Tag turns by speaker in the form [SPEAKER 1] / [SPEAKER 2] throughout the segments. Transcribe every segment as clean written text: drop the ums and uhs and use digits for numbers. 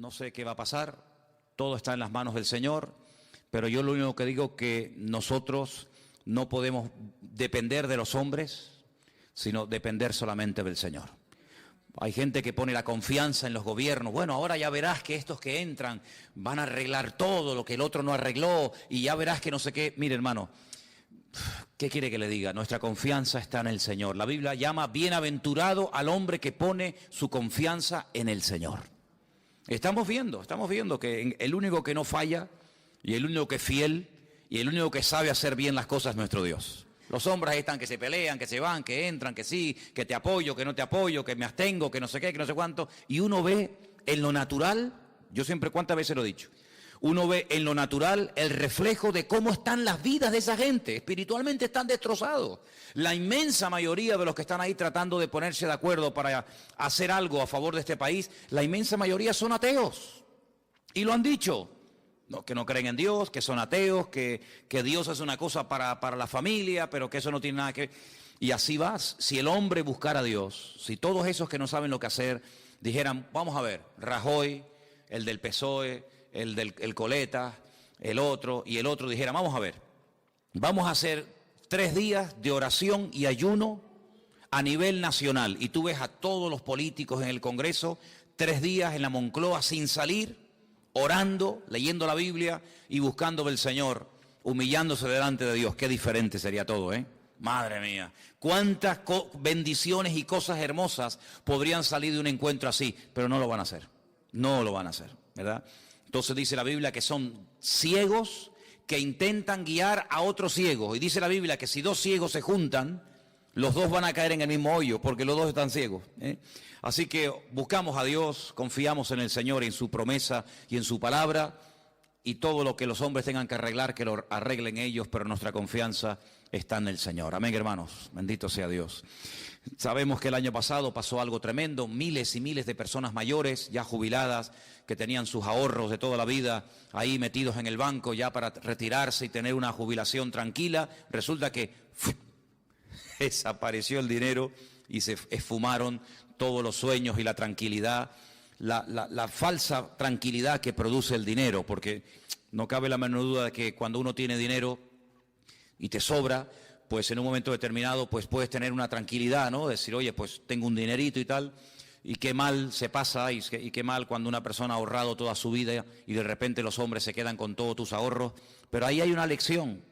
[SPEAKER 1] no sé qué va a pasar, todo está en las manos del Señor, pero yo lo único que digo es que nosotros no podemos depender de los hombres, sino depender solamente del Señor. Hay gente que pone la confianza en los gobiernos. Bueno, ahora ya verás que estos que entran van a arreglar todo lo que el otro no arregló y ya verás que no sé qué. Mire, hermano, ¿qué quiere que le diga? Nuestra confianza está en el Señor. La Biblia llama bienaventurado al hombre que pone su confianza en el Señor. Estamos viendo que el único que no falla y el único que es fiel y el único que sabe hacer bien las cosas es nuestro Dios. Los hombres ahí están que se pelean, que se van, que entran, que sí, que te apoyo, que no te apoyo, que me abstengo, que no sé qué, que no sé cuánto. Y uno ve en lo natural, yo siempre, ¿cuántas veces lo he dicho? Uno ve en lo natural el reflejo de cómo están las vidas de esa gente. Espiritualmente están destrozados. La inmensa mayoría de los que están ahí tratando de ponerse de acuerdo para hacer algo a favor de este país, la inmensa mayoría son ateos. Y lo han dicho. No, que no creen en Dios, que son ateos, que Dios es una cosa para la familia, pero que eso no tiene nada que ver. Y así vas. Si el hombre buscara a Dios, si todos esos que no saben lo que hacer dijeran, vamos a ver, Rajoy, el del PSOE, el Coleta, el otro y el otro, dijera, vamos a ver, vamos a hacer 3 días de oración y ayuno a nivel nacional. Y tú ves a todos los políticos en el Congreso, 3 días en la Moncloa sin salir, orando, leyendo la Biblia y buscando del Señor, humillándose delante de Dios. Qué diferente sería todo, ¿eh? Madre mía, cuántas bendiciones y cosas hermosas podrían salir de un encuentro así, pero no lo van a hacer, no lo van a hacer, ¿verdad? Entonces dice la Biblia que son ciegos que intentan guiar a otros ciegos. Y dice la Biblia que si 2 ciegos se juntan, los 2 van a caer en el mismo hoyo, porque los 2 están ciegos, ¿eh? Así que buscamos a Dios, confiamos en el Señor, en su promesa y en su palabra, y todo lo que los hombres tengan que arreglar, que lo arreglen ellos, pero nuestra confianza está en el Señor. Amén, hermanos, bendito sea Dios. Sabemos que el año pasado pasó algo tremendo, miles y miles de personas mayores, ya jubiladas, que tenían sus ahorros de toda la vida ahí metidos en el banco ya para retirarse y tener una jubilación tranquila. Resulta que desapareció el dinero y se esfumaron todos los sueños y la tranquilidad, la falsa tranquilidad que produce el dinero, porque no cabe la menor duda de que cuando uno tiene dinero y te sobra, pues en un momento determinado pues puedes tener una tranquilidad, ¿no? Decir, oye, pues tengo un dinerito y tal, y qué mal se pasa y qué mal cuando una persona ha ahorrado toda su vida y de repente los hombres se quedan con todos tus ahorros. Pero ahí hay una lección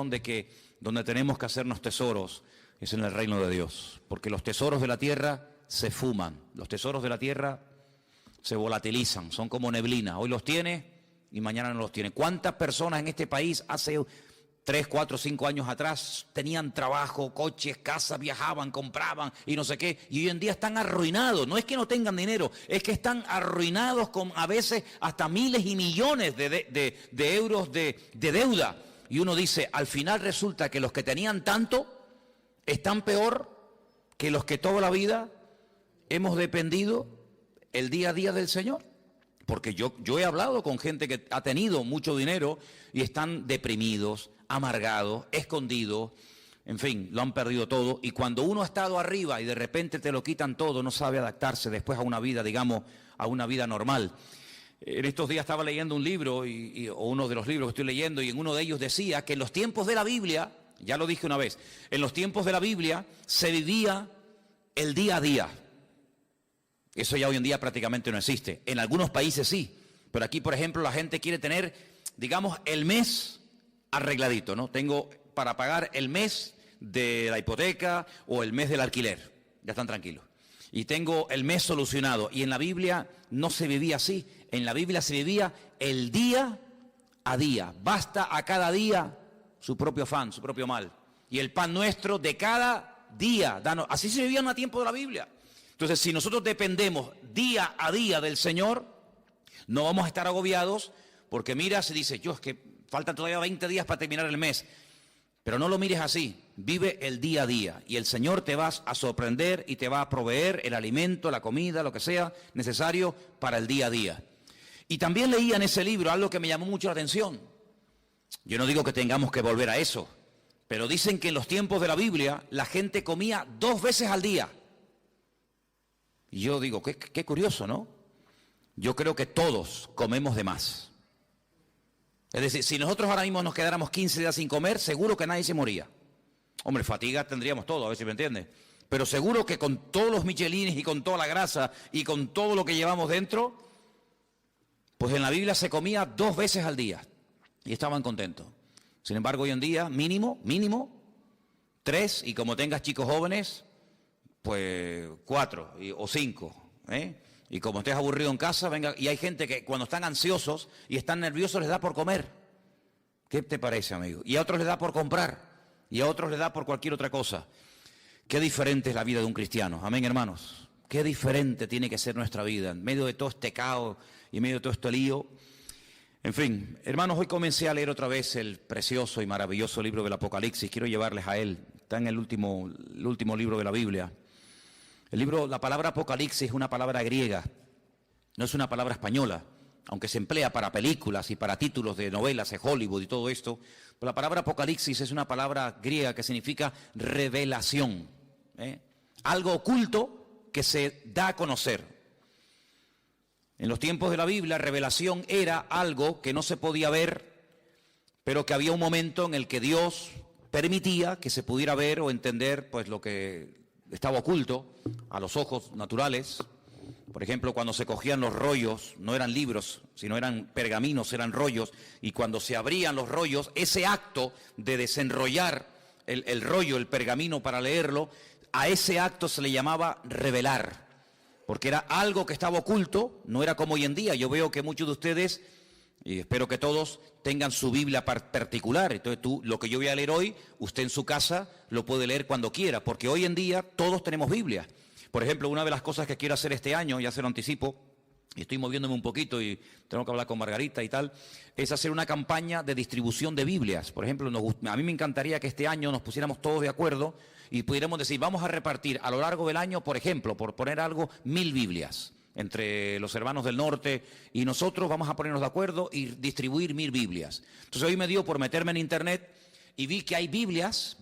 [SPEAKER 1] de que donde tenemos que hacernos tesoros es en el reino de Dios, porque los tesoros de la tierra se fuman, los tesoros de la tierra se volatilizan, son como neblina, hoy los tiene y mañana no los tiene. ¿Cuántas personas en este país hace 3, 4, 5 años atrás tenían trabajo, coches, casas, viajaban, compraban y no sé qué, y hoy en día están arruinados? No es que no tengan dinero, es que están arruinados con a veces hasta miles y millones de euros de deuda. Y uno dice, al final resulta que los que tenían tanto están peor que los que toda la vida hemos dependido el día a día del Señor. Porque yo he hablado con gente que ha tenido mucho dinero y están deprimidos, amargados, escondidos, en fin, lo han perdido todo. Y cuando uno ha estado arriba y de repente te lo quitan todo, no sabe adaptarse después a una vida, digamos, a una vida normal. En estos días estaba leyendo un libro, o uno de los libros que estoy leyendo, y en uno de ellos decía que en los tiempos de la Biblia, ya lo dije una vez, en los tiempos de la Biblia se vivía el día a día. Eso ya hoy en día prácticamente no existe. En algunos países sí, pero aquí, por ejemplo, la gente quiere tener, digamos, el mes arregladito, ¿no? Tengo para pagar el mes de la hipoteca o el mes del alquiler, ya están tranquilos. Y tengo el mes solucionado. Y en la Biblia no se vivía así. En la Biblia se vivía el día a día. Basta a cada día su propio afán, su propio mal. Y el pan nuestro de cada día. Así se vivía en el tiempo de la Biblia. Entonces, si nosotros dependemos día a día del Señor, no vamos a estar agobiados, porque mira, se dice, es que faltan todavía 20 días para terminar el mes. Pero no lo mires así, vive el día a día y el Señor te va a sorprender y te va a proveer el alimento, la comida, lo que sea necesario para el día a día. Y también leía en ese libro algo que me llamó mucho la atención. Yo no digo que tengamos que volver a eso, pero dicen que en los tiempos de la Biblia la gente comía 2 veces al día. Y yo digo, qué curioso, ¿no? yo creo que todos comemos de más. Es decir, si nosotros ahora mismo nos quedáramos 15 días sin comer, seguro que nadie se moría. Hombre, fatiga tendríamos todo, a ver si me entiendes. Pero seguro que con todos los michelines y con toda la grasa y con todo lo que llevamos dentro, pues en la Biblia se comía 2 veces al día y estaban contentos. Sin embargo, hoy en día, mínimo, 3, y como tengas chicos jóvenes, pues 4 o 5, ¿eh? Y como estés aburrido en casa, venga, y hay gente que cuando están ansiosos y están nerviosos les da por comer. ¿Qué te parece, amigo? Y a otros les da por comprar, y a otros les da por cualquier otra cosa. Qué diferente es la vida de un cristiano, amén, hermanos. Qué diferente tiene que ser nuestra vida, en medio de todo este caos y en medio de todo este lío. En fin, hermanos, hoy comencé a leer otra vez el precioso y maravilloso libro del Apocalipsis. Quiero llevarles a él, está en el último libro de la Biblia. La palabra Apocalipsis es una palabra griega, no es una palabra española, aunque se emplea para películas y para títulos de novelas de Hollywood y todo esto. Pero la palabra Apocalipsis es una palabra griega que significa revelación, ¿eh? Algo oculto que se da a conocer. En los tiempos de la Biblia, revelación era algo que no se podía ver, pero que había un momento en el que Dios permitía que se pudiera ver o entender pues lo que estaba oculto a los ojos naturales. Por ejemplo, cuando se cogían los rollos, no eran libros, sino eran pergaminos, eran rollos, y cuando se abrían los rollos, ese acto de desenrollar el rollo, el pergamino para leerlo, a ese acto se le llamaba revelar, porque era algo que estaba oculto, no era como hoy en día. Yo veo que muchos de ustedes, y espero que todos, tengan su Biblia particular. Entonces lo que yo voy a leer hoy, usted en su casa lo puede leer cuando quiera, porque hoy en día todos tenemos Biblia. Por ejemplo, una de las cosas que quiero hacer este año, ya se lo anticipo, y estoy moviéndome un poquito y tengo que hablar con Margarita y tal, es hacer una campaña de distribución de Biblias. Por ejemplo, a mí me encantaría que este año nos pusiéramos todos de acuerdo y pudiéramos decir, vamos a repartir a lo largo del año, por ejemplo, por poner algo, 1000 Biblias. Entre los hermanos del norte y nosotros vamos a ponernos de acuerdo y distribuir 1000 Biblias. Entonces hoy me dio por meterme en internet y vi que hay Biblias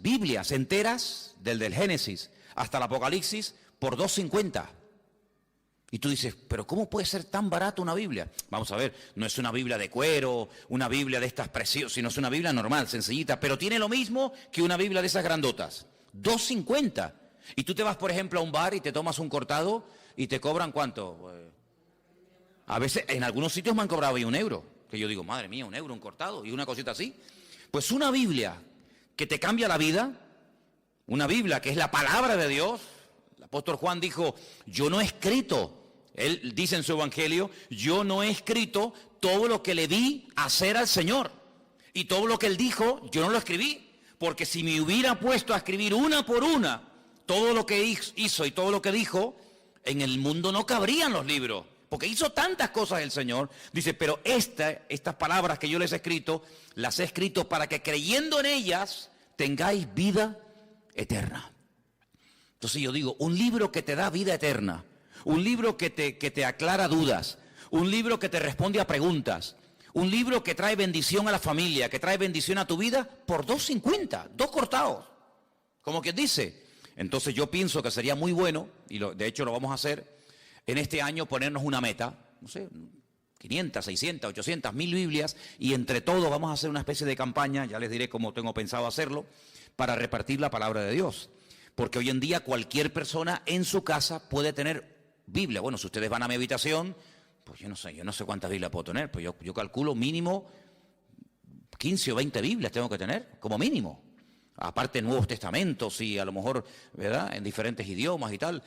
[SPEAKER 1] enteras, del Génesis hasta el Apocalipsis, por $2.50. Y tú dices, pero ¿cómo puede ser tan barato una Biblia? Vamos a ver, no es una Biblia de cuero, una Biblia de estas preciosas, sino es una Biblia normal, sencillita, pero tiene lo mismo que una Biblia de esas grandotas. $2.50. Y tú te vas, por ejemplo, a un bar y te tomas un cortado y te cobran ¿cuánto? A veces, en algunos sitios me han cobrado ahí €1, que yo digo, madre mía, €1, un cortado y una cosita así. Pues una Biblia que te cambia la vida, una Biblia que es la palabra de Dios. El apóstol Juan dijo, yo no he escrito, él dice en su evangelio, yo no he escrito todo lo que le vi hacer al Señor. Y todo lo que él dijo, yo no lo escribí, porque si me hubiera puesto a escribir una por una todo lo que hizo y todo lo que dijo, en el mundo no cabrían los libros, porque hizo tantas cosas el Señor. Dice, pero estas palabras que yo les he escrito, las he escrito para que creyendo en ellas tengáis vida eterna. Entonces yo digo, un libro que te da vida eterna, un libro que te aclara dudas, un libro que te responde a preguntas, un libro que trae bendición a la familia, que trae bendición a tu vida, por $2.50, 2 cortados, como quien dice. Entonces yo pienso que sería muy bueno, y de hecho lo vamos a hacer, en este año ponernos una meta, no sé, 500, 600, 800, 1000 Biblias, y entre todos vamos a hacer una especie de campaña, ya les diré cómo tengo pensado hacerlo, para repartir la palabra de Dios. Porque hoy en día cualquier persona en su casa puede tener Biblia. Bueno, si ustedes van a mi habitación, pues yo no sé cuántas Biblias puedo tener, pues yo calculo mínimo 15 o 20 Biblias tengo que tener, como mínimo. Aparte Nuevos Testamentos y a lo mejor, ¿verdad?, en diferentes idiomas y tal.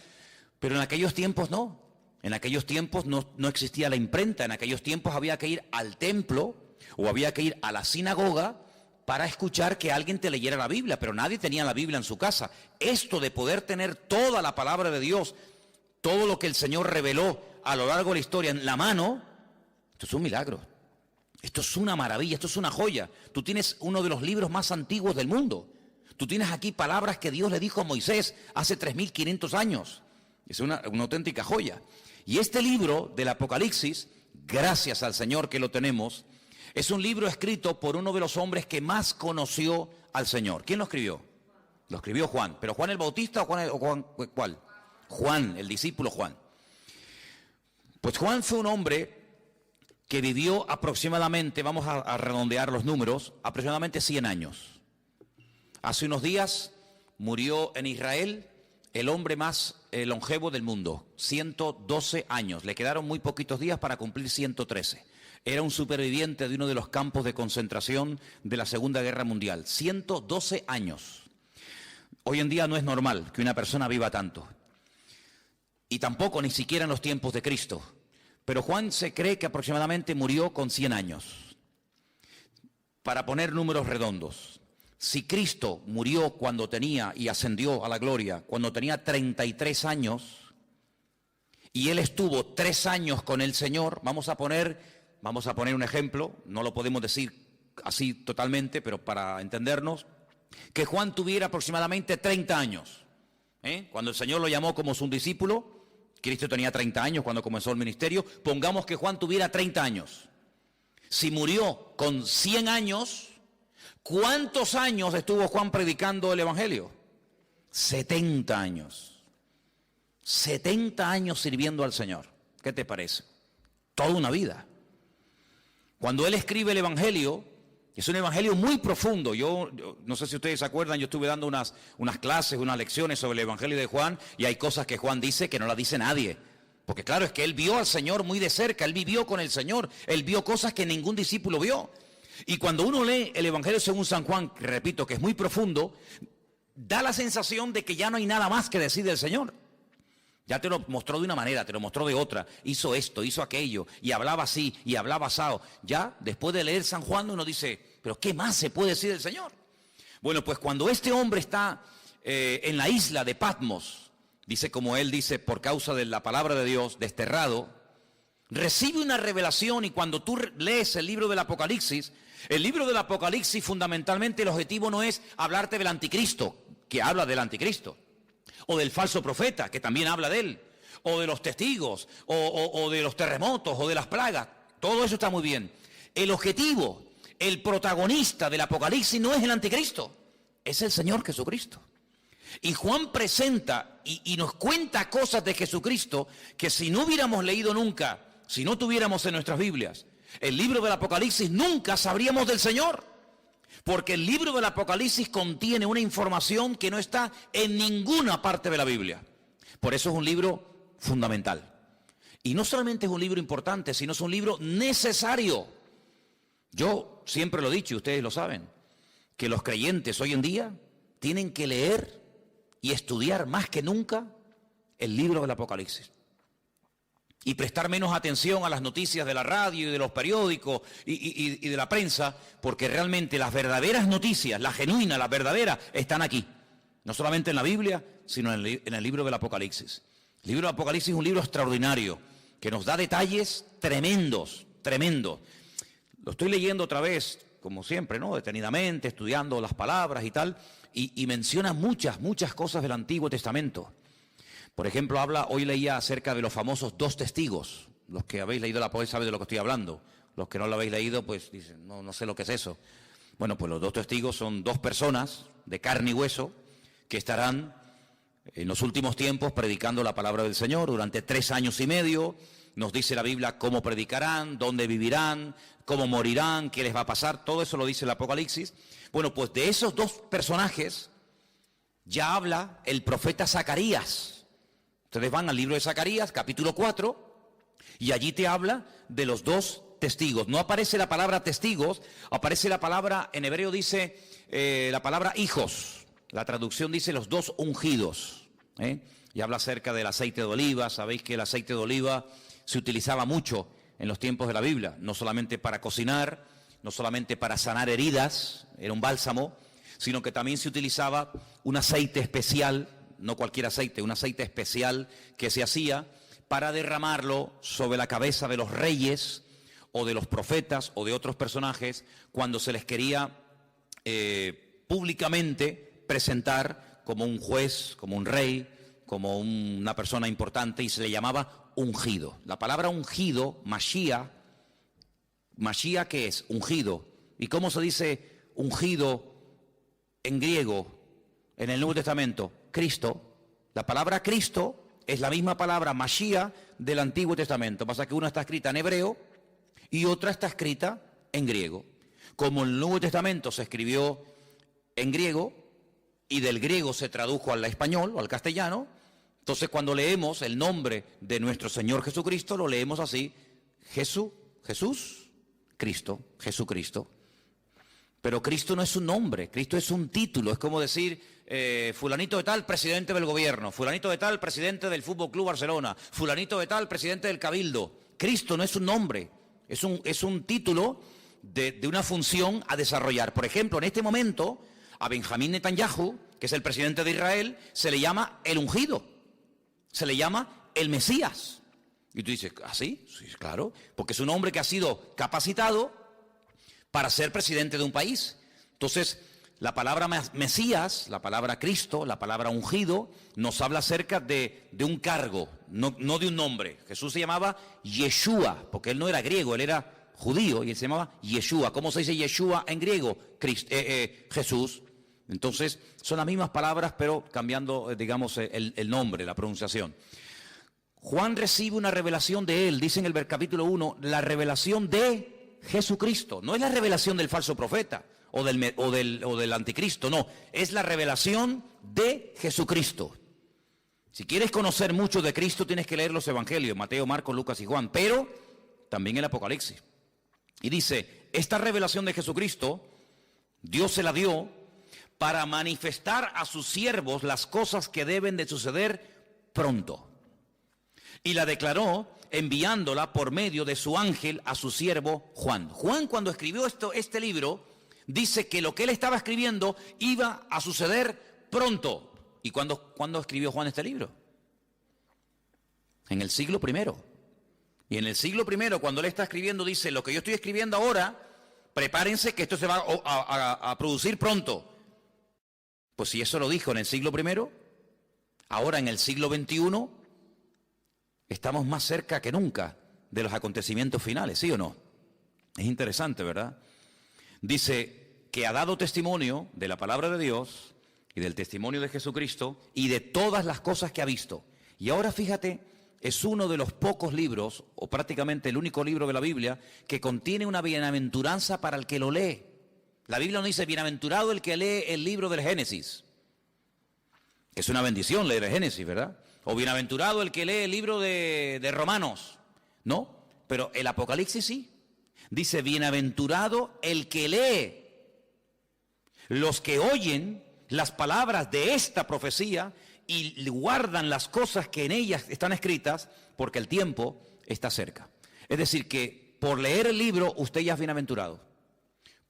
[SPEAKER 1] Pero en aquellos tiempos no. En aquellos tiempos no existía la imprenta. En aquellos tiempos había que ir al templo o había que ir a la sinagoga para escuchar que alguien te leyera la Biblia, pero nadie tenía la Biblia en su casa. Esto de poder tener toda la palabra de Dios, todo lo que el Señor reveló a lo largo de la historia en la mano, esto es un milagro. Esto es una maravilla, esto es una joya. Tú tienes uno de los libros más antiguos del mundo. Tú tienes aquí palabras que Dios le dijo a Moisés hace 3500 años. Es una auténtica joya. Y este libro del Apocalipsis, gracias al Señor que lo tenemos, es un libro escrito por uno de los hombres que más conoció al Señor. ¿Quién lo escribió? Lo escribió Juan. ¿Pero Juan el Bautista o Juan ¿cuál? Juan, el discípulo Juan. Pues Juan fue un hombre que vivió aproximadamente, vamos a redondear los números, aproximadamente 100 años. Hace unos días murió en Israel el hombre más longevo del mundo, 112 años. Le quedaron muy poquitos días para cumplir 113. Era un superviviente de uno de los campos de concentración de la Segunda Guerra Mundial. 112 años. Hoy en día no es normal que una persona viva tanto. Y tampoco ni siquiera en los tiempos de Cristo. Pero Juan se cree que aproximadamente murió con 100 años. Para poner números redondos, si Cristo murió cuando tenía y ascendió a la gloria, cuando tenía 33 años, y él estuvo 3 años con el Señor, vamos a poner un ejemplo, no lo podemos decir así totalmente, pero para entendernos, que Juan tuviera aproximadamente 30 años. Cuando el Señor lo llamó como su discípulo, Cristo tenía 30 años cuando comenzó el ministerio, pongamos que Juan tuviera 30 años. Si murió con 100 años, ¿cuántos años estuvo Juan predicando el Evangelio? 70 años. 70 años sirviendo al Señor. ¿Qué te parece? Toda una vida. Cuando él escribe el Evangelio, es un Evangelio muy profundo. Yo no sé si ustedes se acuerdan, yo estuve dando unas clases, unas lecciones sobre el Evangelio de Juan, y hay cosas que Juan dice que no las dice nadie. Porque claro, es que él vio al Señor muy de cerca, él vivió con el Señor, él vio cosas que ningún discípulo vio. Y cuando uno lee el Evangelio según San Juan, que repito que es muy profundo, da la sensación de que ya no hay nada más que decir del Señor. Ya te lo mostró de una manera, te lo mostró de otra, hizo esto, hizo aquello, y hablaba así, y hablaba asado. Ya, después de leer San Juan, uno dice, ¿pero qué más se puede decir del Señor? Bueno, pues cuando este hombre está en la isla de Patmos, dice como él dice, por causa de la palabra de Dios, desterrado, recibe una revelación, y cuando tú lees el libro del Apocalipsis fundamentalmente el objetivo no es hablarte del anticristo, que habla del anticristo, o del falso profeta, que también habla de él, o de los testigos, o de los terremotos, o de las plagas. Todo eso está muy bien. El objetivo, el protagonista del Apocalipsis no es el anticristo, es el Señor Jesucristo. Y Juan presenta y nos cuenta cosas de Jesucristo que si no hubiéramos leído nunca, si no tuviéramos en nuestras Biblias el libro del Apocalipsis, nunca sabríamos del Señor. Porque el libro del Apocalipsis contiene una información que no está en ninguna parte de la Biblia. Por eso es un libro fundamental. Y no solamente es un libro importante, sino es un libro necesario. Yo siempre lo he dicho, y ustedes lo saben, que los creyentes hoy en día tienen que leer y estudiar más que nunca el libro del Apocalipsis. Y prestar menos atención a las noticias de la radio y de los periódicos y de la prensa, porque realmente las verdaderas noticias, las genuinas, las verdaderas, están aquí. No solamente en la Biblia, sino en el libro del Apocalipsis. El libro del Apocalipsis es un libro extraordinario, que nos da detalles tremendos, tremendos. Lo estoy leyendo otra vez, como siempre, ¿no? Detenidamente, estudiando las palabras y tal, y menciona muchas cosas del Antiguo Testamento. Por ejemplo, hoy leía acerca de los famosos 2 testigos. Los que habéis leído la poesía saben de lo que estoy hablando. Los que no lo habéis leído, pues dicen, no sé lo que es eso. Bueno, pues los 2 testigos son 2 personas de carne y hueso que estarán en los últimos tiempos predicando la palabra del Señor durante 3 años y medio. Nos dice la Biblia cómo predicarán, dónde vivirán, cómo morirán, qué les va a pasar. Todo eso lo dice el Apocalipsis. Bueno, pues de esos 2 personajes ya habla el profeta Zacarías. Ustedes van al libro de Zacarías, capítulo 4, y allí te habla de los 2 testigos. No aparece la palabra testigos, aparece la palabra, en hebreo dice la palabra hijos. La traducción dice los 2 ungidos. Y habla acerca del aceite de oliva. Sabéis que el aceite de oliva se utilizaba mucho en los tiempos de la Biblia, no solamente para cocinar, no solamente para sanar heridas, era un bálsamo, sino que también se utilizaba un aceite especial, no cualquier aceite, un aceite especial que se hacía para derramarlo sobre la cabeza de los reyes o de los profetas o de otros personajes cuando se les quería públicamente presentar como un juez, como un rey, como una persona importante, y se le llamaba ungido. La palabra ungido, Mashiach, ¿qué es? Ungido. ¿Y cómo se dice ungido en griego en el Nuevo Testamento? Cristo. La palabra Cristo es la misma palabra Mashiach del Antiguo Testamento. Pasa que una está escrita en hebreo y otra está escrita en griego. Como el Nuevo Testamento se escribió en griego y del griego se tradujo al español o al castellano, entonces cuando leemos el nombre de nuestro Señor Jesucristo, lo leemos así: Jesús, Cristo, Jesucristo. Pero Cristo no es un nombre, Cristo es un título. Es como decir, fulanito de tal, presidente del gobierno; fulanito de tal, presidente del Fútbol Club Barcelona; fulanito de tal, presidente del Cabildo. Cristo no es un nombre, es un título de una función a desarrollar. Por ejemplo, en este momento, a Benjamín Netanyahu, que es el presidente de Israel, se le llama el ungido, se le llama el Mesías. Y tú dices, ¿ah, sí? Sí, claro, porque es un hombre que ha sido capacitado para ser presidente de un país. Entonces, la palabra Mesías, la palabra Cristo, la palabra ungido, nos habla acerca de un cargo, no de un nombre. Jesús se llamaba Yeshua, porque él no era griego, él era judío, y él se llamaba Yeshua. ¿Cómo se dice Yeshua en griego? Jesús. Entonces, son las mismas palabras, pero cambiando, digamos, el nombre, la pronunciación. Juan recibe una revelación de él, dice en el capítulo 1, la revelación de Jesucristo. No es la revelación del falso profeta o del anticristo, no. Es la revelación de Jesucristo. Si quieres conocer mucho de Cristo, tienes que leer los evangelios, Mateo, Marcos, Lucas y Juan, pero también el Apocalipsis. Y dice, esta revelación de Jesucristo, Dios se la dio para manifestar a sus siervos las cosas que deben de suceder pronto. Y la declaró enviándola por medio de su ángel a su siervo Juan. Juan, cuando escribió este libro, dice que lo que él estaba escribiendo iba a suceder pronto. ¿Y cuándo escribió Juan este libro? En el siglo I. Y en el siglo I, cuando él está escribiendo, dice, lo que yo estoy escribiendo ahora, prepárense que esto se va a producir pronto. Pues si eso lo dijo en el siglo I, ahora en el siglo XXI, estamos más cerca que nunca de los acontecimientos finales, ¿sí o no? Es interesante, ¿verdad? Dice que ha dado testimonio de la palabra de Dios y del testimonio de Jesucristo y de todas las cosas que ha visto. Y ahora fíjate, es uno de los pocos libros, o prácticamente el único libro de la Biblia, que contiene una bienaventuranza para el que lo lee. La Biblia no dice, bienaventurado el que lee el libro del Génesis. Es una bendición leer el Génesis, ¿verdad? O bienaventurado el que lee el libro de Romanos. No, pero el Apocalipsis sí. Dice, bienaventurado el que lee. Los que oyen las palabras de esta profecía y guardan las cosas que en ellas están escritas, porque el tiempo está cerca. Es decir, que por leer el libro usted ya es bienaventurado.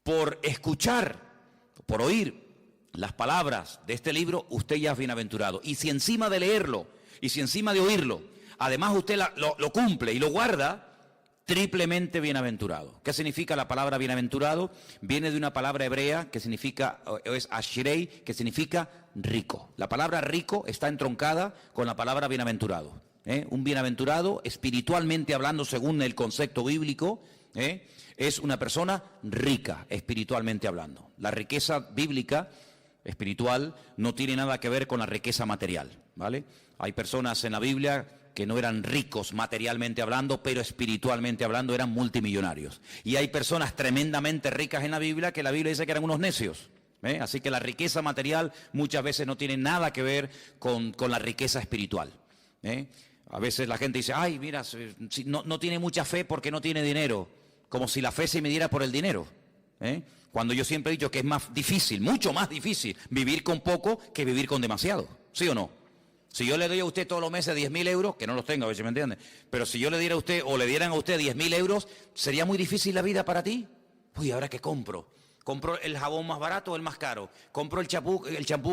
[SPEAKER 1] Por escuchar, por oír las palabras de este libro, usted ya es bienaventurado. Y si encima de leerlo, y si encima de oírlo, además usted lo cumple y lo guarda, triplemente bienaventurado. ¿Qué significa la palabra bienaventurado? Viene de una palabra hebrea que significa, es ashrei, que significa rico. La palabra rico está entroncada con la palabra bienaventurado. Un bienaventurado, espiritualmente hablando, según el concepto bíblico, es una persona rica, espiritualmente hablando. La riqueza bíblica espiritual no tiene nada que ver con la riqueza material, ¿vale? Hay personas en la Biblia que no eran ricos materialmente hablando, pero espiritualmente hablando eran multimillonarios. Y hay personas tremendamente ricas en la Biblia que la Biblia dice que eran unos necios. Así que la riqueza material muchas veces no tiene nada que ver con la riqueza espiritual. A veces la gente dice, ay, mira, no tiene mucha fe porque no tiene dinero, como si la fe se midiera por el dinero. Cuando yo siempre he dicho que es más difícil, mucho más difícil, vivir con poco que vivir con demasiado. ¿Sí o no? Si yo le doy a usted todos los meses 10.000 euros, que no los tengo, a ver si me entiende, pero si yo le diera a usted o le dieran a usted 10.000 euros, ¿sería muy difícil la vida para ti? Uy, ¿ahora qué compro? ¿Compro el jabón más barato o el más caro? ¿Compro el champú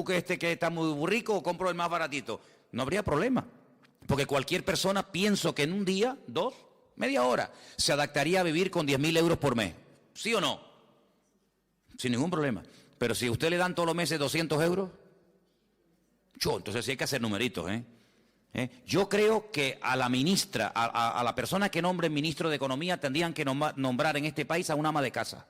[SPEAKER 1] que está muy rico o compro el más baratito? No habría problema, porque cualquier persona, pienso que en un día, 2, media hora, se adaptaría a vivir con 10.000 euros por mes. ¿Sí o no? Sin ningún problema. Pero si a usted le dan todos los meses 200 euros, entonces sí hay que hacer numeritos, Yo creo que a la ministra, a la persona que nombre ministro de Economía, tendrían que nombrar en este país a un ama de casa.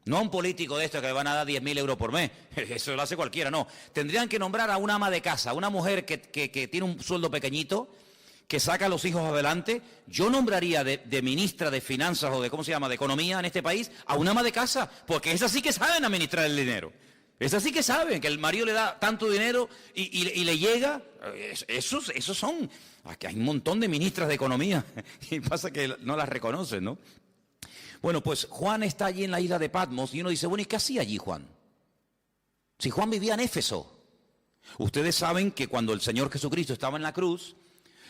[SPEAKER 1] No a un político de estos que le van a dar 10.000 euros por mes. Eso lo hace cualquiera, no. Tendrían que nombrar a una ama de casa, a una mujer que tiene un sueldo pequeñito, que saca a los hijos adelante, yo nombraría de ministra de Finanzas o de, ¿cómo se llama?, de Economía en este país, a una ama de casa, porque esas sí que saben administrar el dinero. Esas sí que saben que el marido le da tanto dinero y le llega. Esos son, aquí hay un montón de ministras de Economía y pasa que no las reconocen, ¿no? Bueno, pues Juan está allí en la isla de Patmos y uno dice, bueno, ¿y qué hacía allí Juan? Si Juan vivía en Éfeso. Ustedes saben que cuando el Señor Jesucristo estaba en la cruz,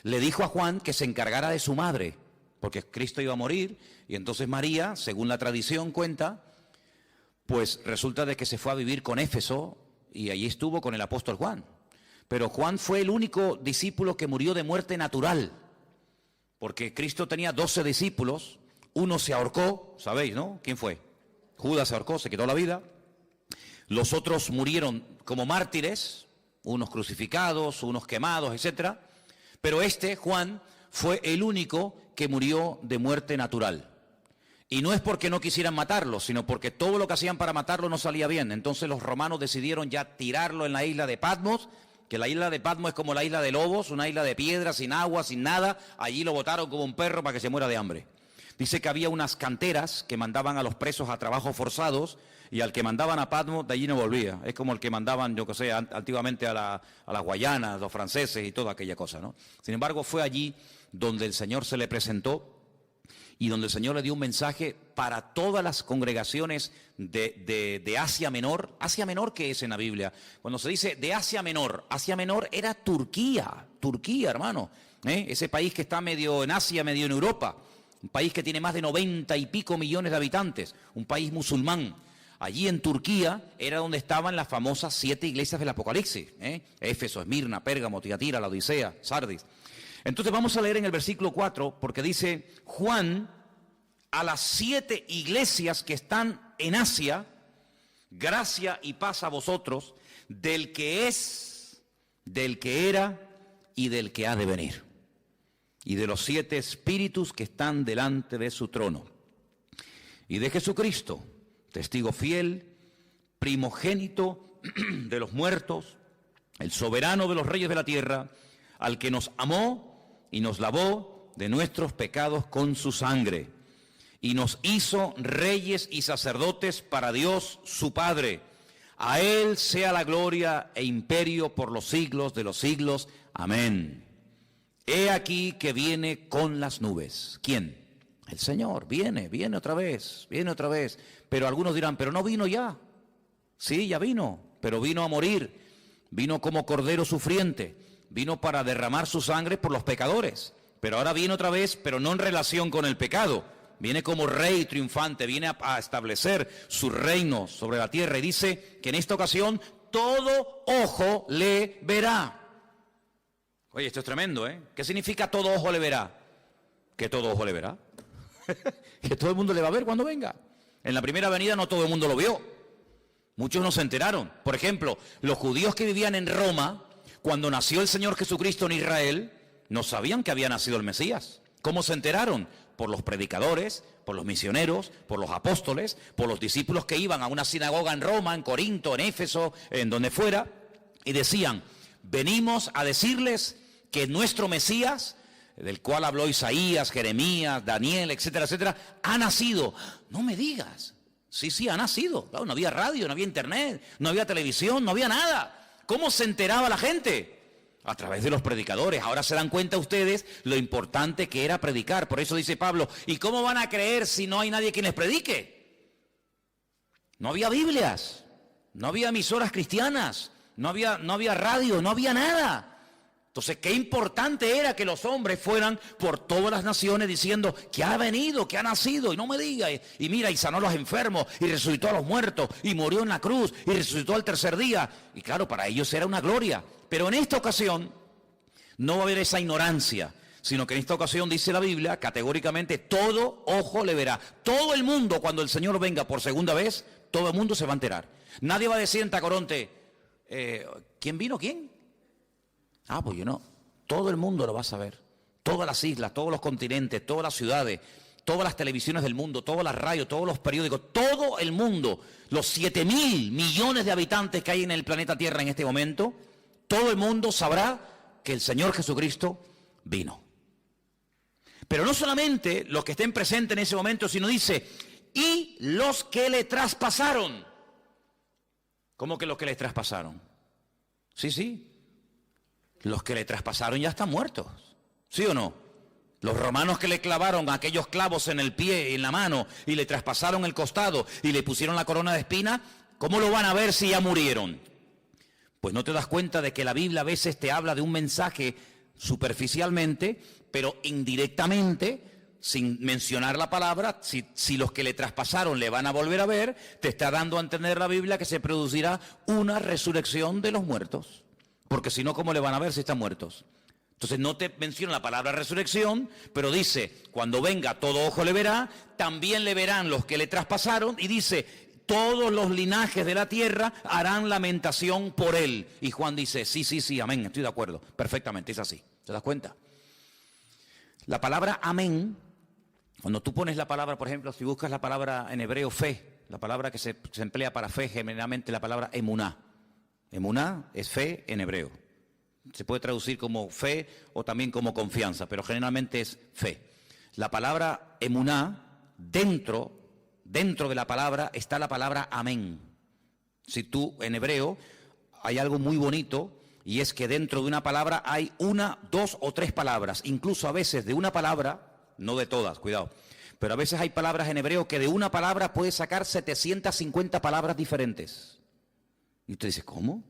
[SPEAKER 1] le dijo a Juan que se encargara de su madre, porque Cristo iba a morir, y entonces María, según la tradición cuenta, pues resulta de que se fue a vivir con Éfeso, y allí estuvo con el apóstol Juan. Pero Juan fue el único discípulo que murió de muerte natural, porque Cristo tenía 12 discípulos, uno se ahorcó, ¿sabéis, no? ¿Quién fue? Judas se ahorcó, se quitó la vida. Los otros murieron como mártires, unos crucificados, unos quemados, etcétera. Pero Juan, fue el único que murió de muerte natural. Y no es porque no quisieran matarlo, sino porque todo lo que hacían para matarlo no salía bien. Entonces los romanos decidieron ya tirarlo en la isla de Patmos, que la isla de Patmos es como la isla de Lobos, una isla de piedra, sin agua, sin nada. Allí lo botaron como un perro para que se muera de hambre. Dice que había unas canteras que mandaban a los presos a trabajos forzados y al que mandaban a Patmos de allí no volvía. Es como el que mandaban, yo que sé, antiguamente a las Guayanas, los franceses y toda aquella cosa, ¿no? Sin embargo, fue allí donde el Señor se le presentó y donde el Señor le dio un mensaje para todas las congregaciones de Asia Menor. ¿Asia Menor qué es en la Biblia? Cuando se dice de Asia Menor era Turquía, hermano. Ese país que está medio en Asia, medio en Europa. Un país que tiene más de 90 y pico millones de habitantes, un país musulmán. Allí en Turquía era donde estaban las famosas 7 iglesias del Apocalipsis, Éfeso, Esmirna, Pérgamo, Tiatira, la Odisea, Sardis. Entonces vamos a leer en el versículo 4, porque dice, Juan, a las 7 iglesias que están en Asia, gracia y paz a vosotros, del que es, del que era y del que ha de venir, y de los 7 espíritus que están delante de su trono, y de Jesucristo, testigo fiel, primogénito de los muertos, el soberano de los reyes de la tierra, al que nos amó y nos lavó de nuestros pecados con su sangre, y nos hizo reyes y sacerdotes para Dios su Padre. A Él sea la gloria e imperio por los siglos de los siglos. Amén. He aquí que viene con las nubes. ¿Quién? El Señor. Viene otra vez, Pero algunos dirán, pero no vino ya. Sí, ya vino, pero vino a morir. Vino como cordero sufriente. Vino para derramar su sangre por los pecadores. Pero ahora viene otra vez, pero no en relación con el pecado. Viene como rey triunfante, viene a establecer su reino sobre la tierra. Y dice que en esta ocasión todo ojo le verá. Oye, esto es tremendo, ¿eh? ¿Qué significa todo ojo le verá? Que todo ojo le verá. Que todo el mundo le va a ver cuando venga. En la primera venida no todo el mundo lo vio. Muchos no se enteraron. Por ejemplo, los judíos que vivían en Roma, cuando nació el Señor Jesucristo en Israel, no sabían que había nacido el Mesías. ¿Cómo se enteraron? Por los predicadores, por los misioneros, por los apóstoles, por los discípulos que iban a una sinagoga en Roma, en Corinto, en Éfeso, en donde fuera, y decían, venimos a decirles que nuestro Mesías, del cual habló Isaías, Jeremías, Daniel, etcétera, etcétera, ha nacido. No me digas. Sí, ha nacido. Claro, no había radio, no había internet, no había televisión, no había nada. ¿Cómo se enteraba la gente? A través de los predicadores. Ahora se dan cuenta ustedes lo importante que era predicar. Por eso dice Pablo, ¿y cómo van a creer si no hay nadie quien les predique? No había Biblias, no había emisoras cristianas, no había radio, no había nada. Entonces, qué importante era que los hombres fueran por todas las naciones diciendo que ha venido, que ha nacido, y no me diga, y mira, y sanó a los enfermos, y resucitó a los muertos, y murió en la cruz, y resucitó al tercer día. Y claro, para ellos era una gloria. Pero en esta ocasión no va a haber esa ignorancia, sino que en esta ocasión dice la Biblia, categóricamente, todo ojo le verá. Todo el mundo, cuando el Señor venga por segunda vez, todo el mundo se va a enterar. Nadie va a decir en Tacoronte, ¿quién vino? ¿Quién? Ah, pues yo no. Todo el mundo lo va a saber. Todas las islas, todos los continentes, todas las ciudades, todas las televisiones del mundo, todas las radios, todos los periódicos, todo el mundo, los 7.000 millones de habitantes que hay en el planeta Tierra en este momento, todo el mundo sabrá que el Señor Jesucristo vino. Pero no solamente los que estén presentes en ese momento, sino dice, y los que le traspasaron. ¿Cómo que los que le traspasaron? Sí. Los que le traspasaron ya están muertos. ¿Sí o no? Los romanos que le clavaron aquellos clavos en el pie y en la mano y le traspasaron el costado y le pusieron la corona de espina, ¿cómo lo van a ver si ya murieron? Pues no te das cuenta de que la Biblia a veces te habla de un mensaje superficialmente, pero indirectamente, sin mencionar la palabra, si los que le traspasaron le van a volver a ver, te está dando a entender la Biblia que se producirá una resurrección de los muertos. Porque si no, ¿cómo le van a ver si están muertos? Entonces no te menciona la palabra resurrección, pero dice, cuando venga todo ojo le verá, también le verán los que le traspasaron, y dice, todos los linajes de la tierra harán lamentación por él. Y Juan dice, sí, amén, estoy de acuerdo, perfectamente, es así. ¿Te das cuenta? La palabra amén, cuando tú pones la palabra, por ejemplo, si buscas la palabra en hebreo fe, la palabra que se emplea para fe, generalmente la palabra emuná. Emuná es fe en hebreo. Se puede traducir como fe o también como confianza, pero generalmente es fe. La palabra emuná, dentro de la palabra está la palabra amén. Si tú, en hebreo, hay algo muy bonito, y es que dentro de una palabra hay una, dos o tres palabras. Incluso a veces de una palabra, no de todas, cuidado, pero a veces hay palabras en hebreo que de una palabra puedes sacar 750 palabras diferentes. Y usted dice, ¿cómo?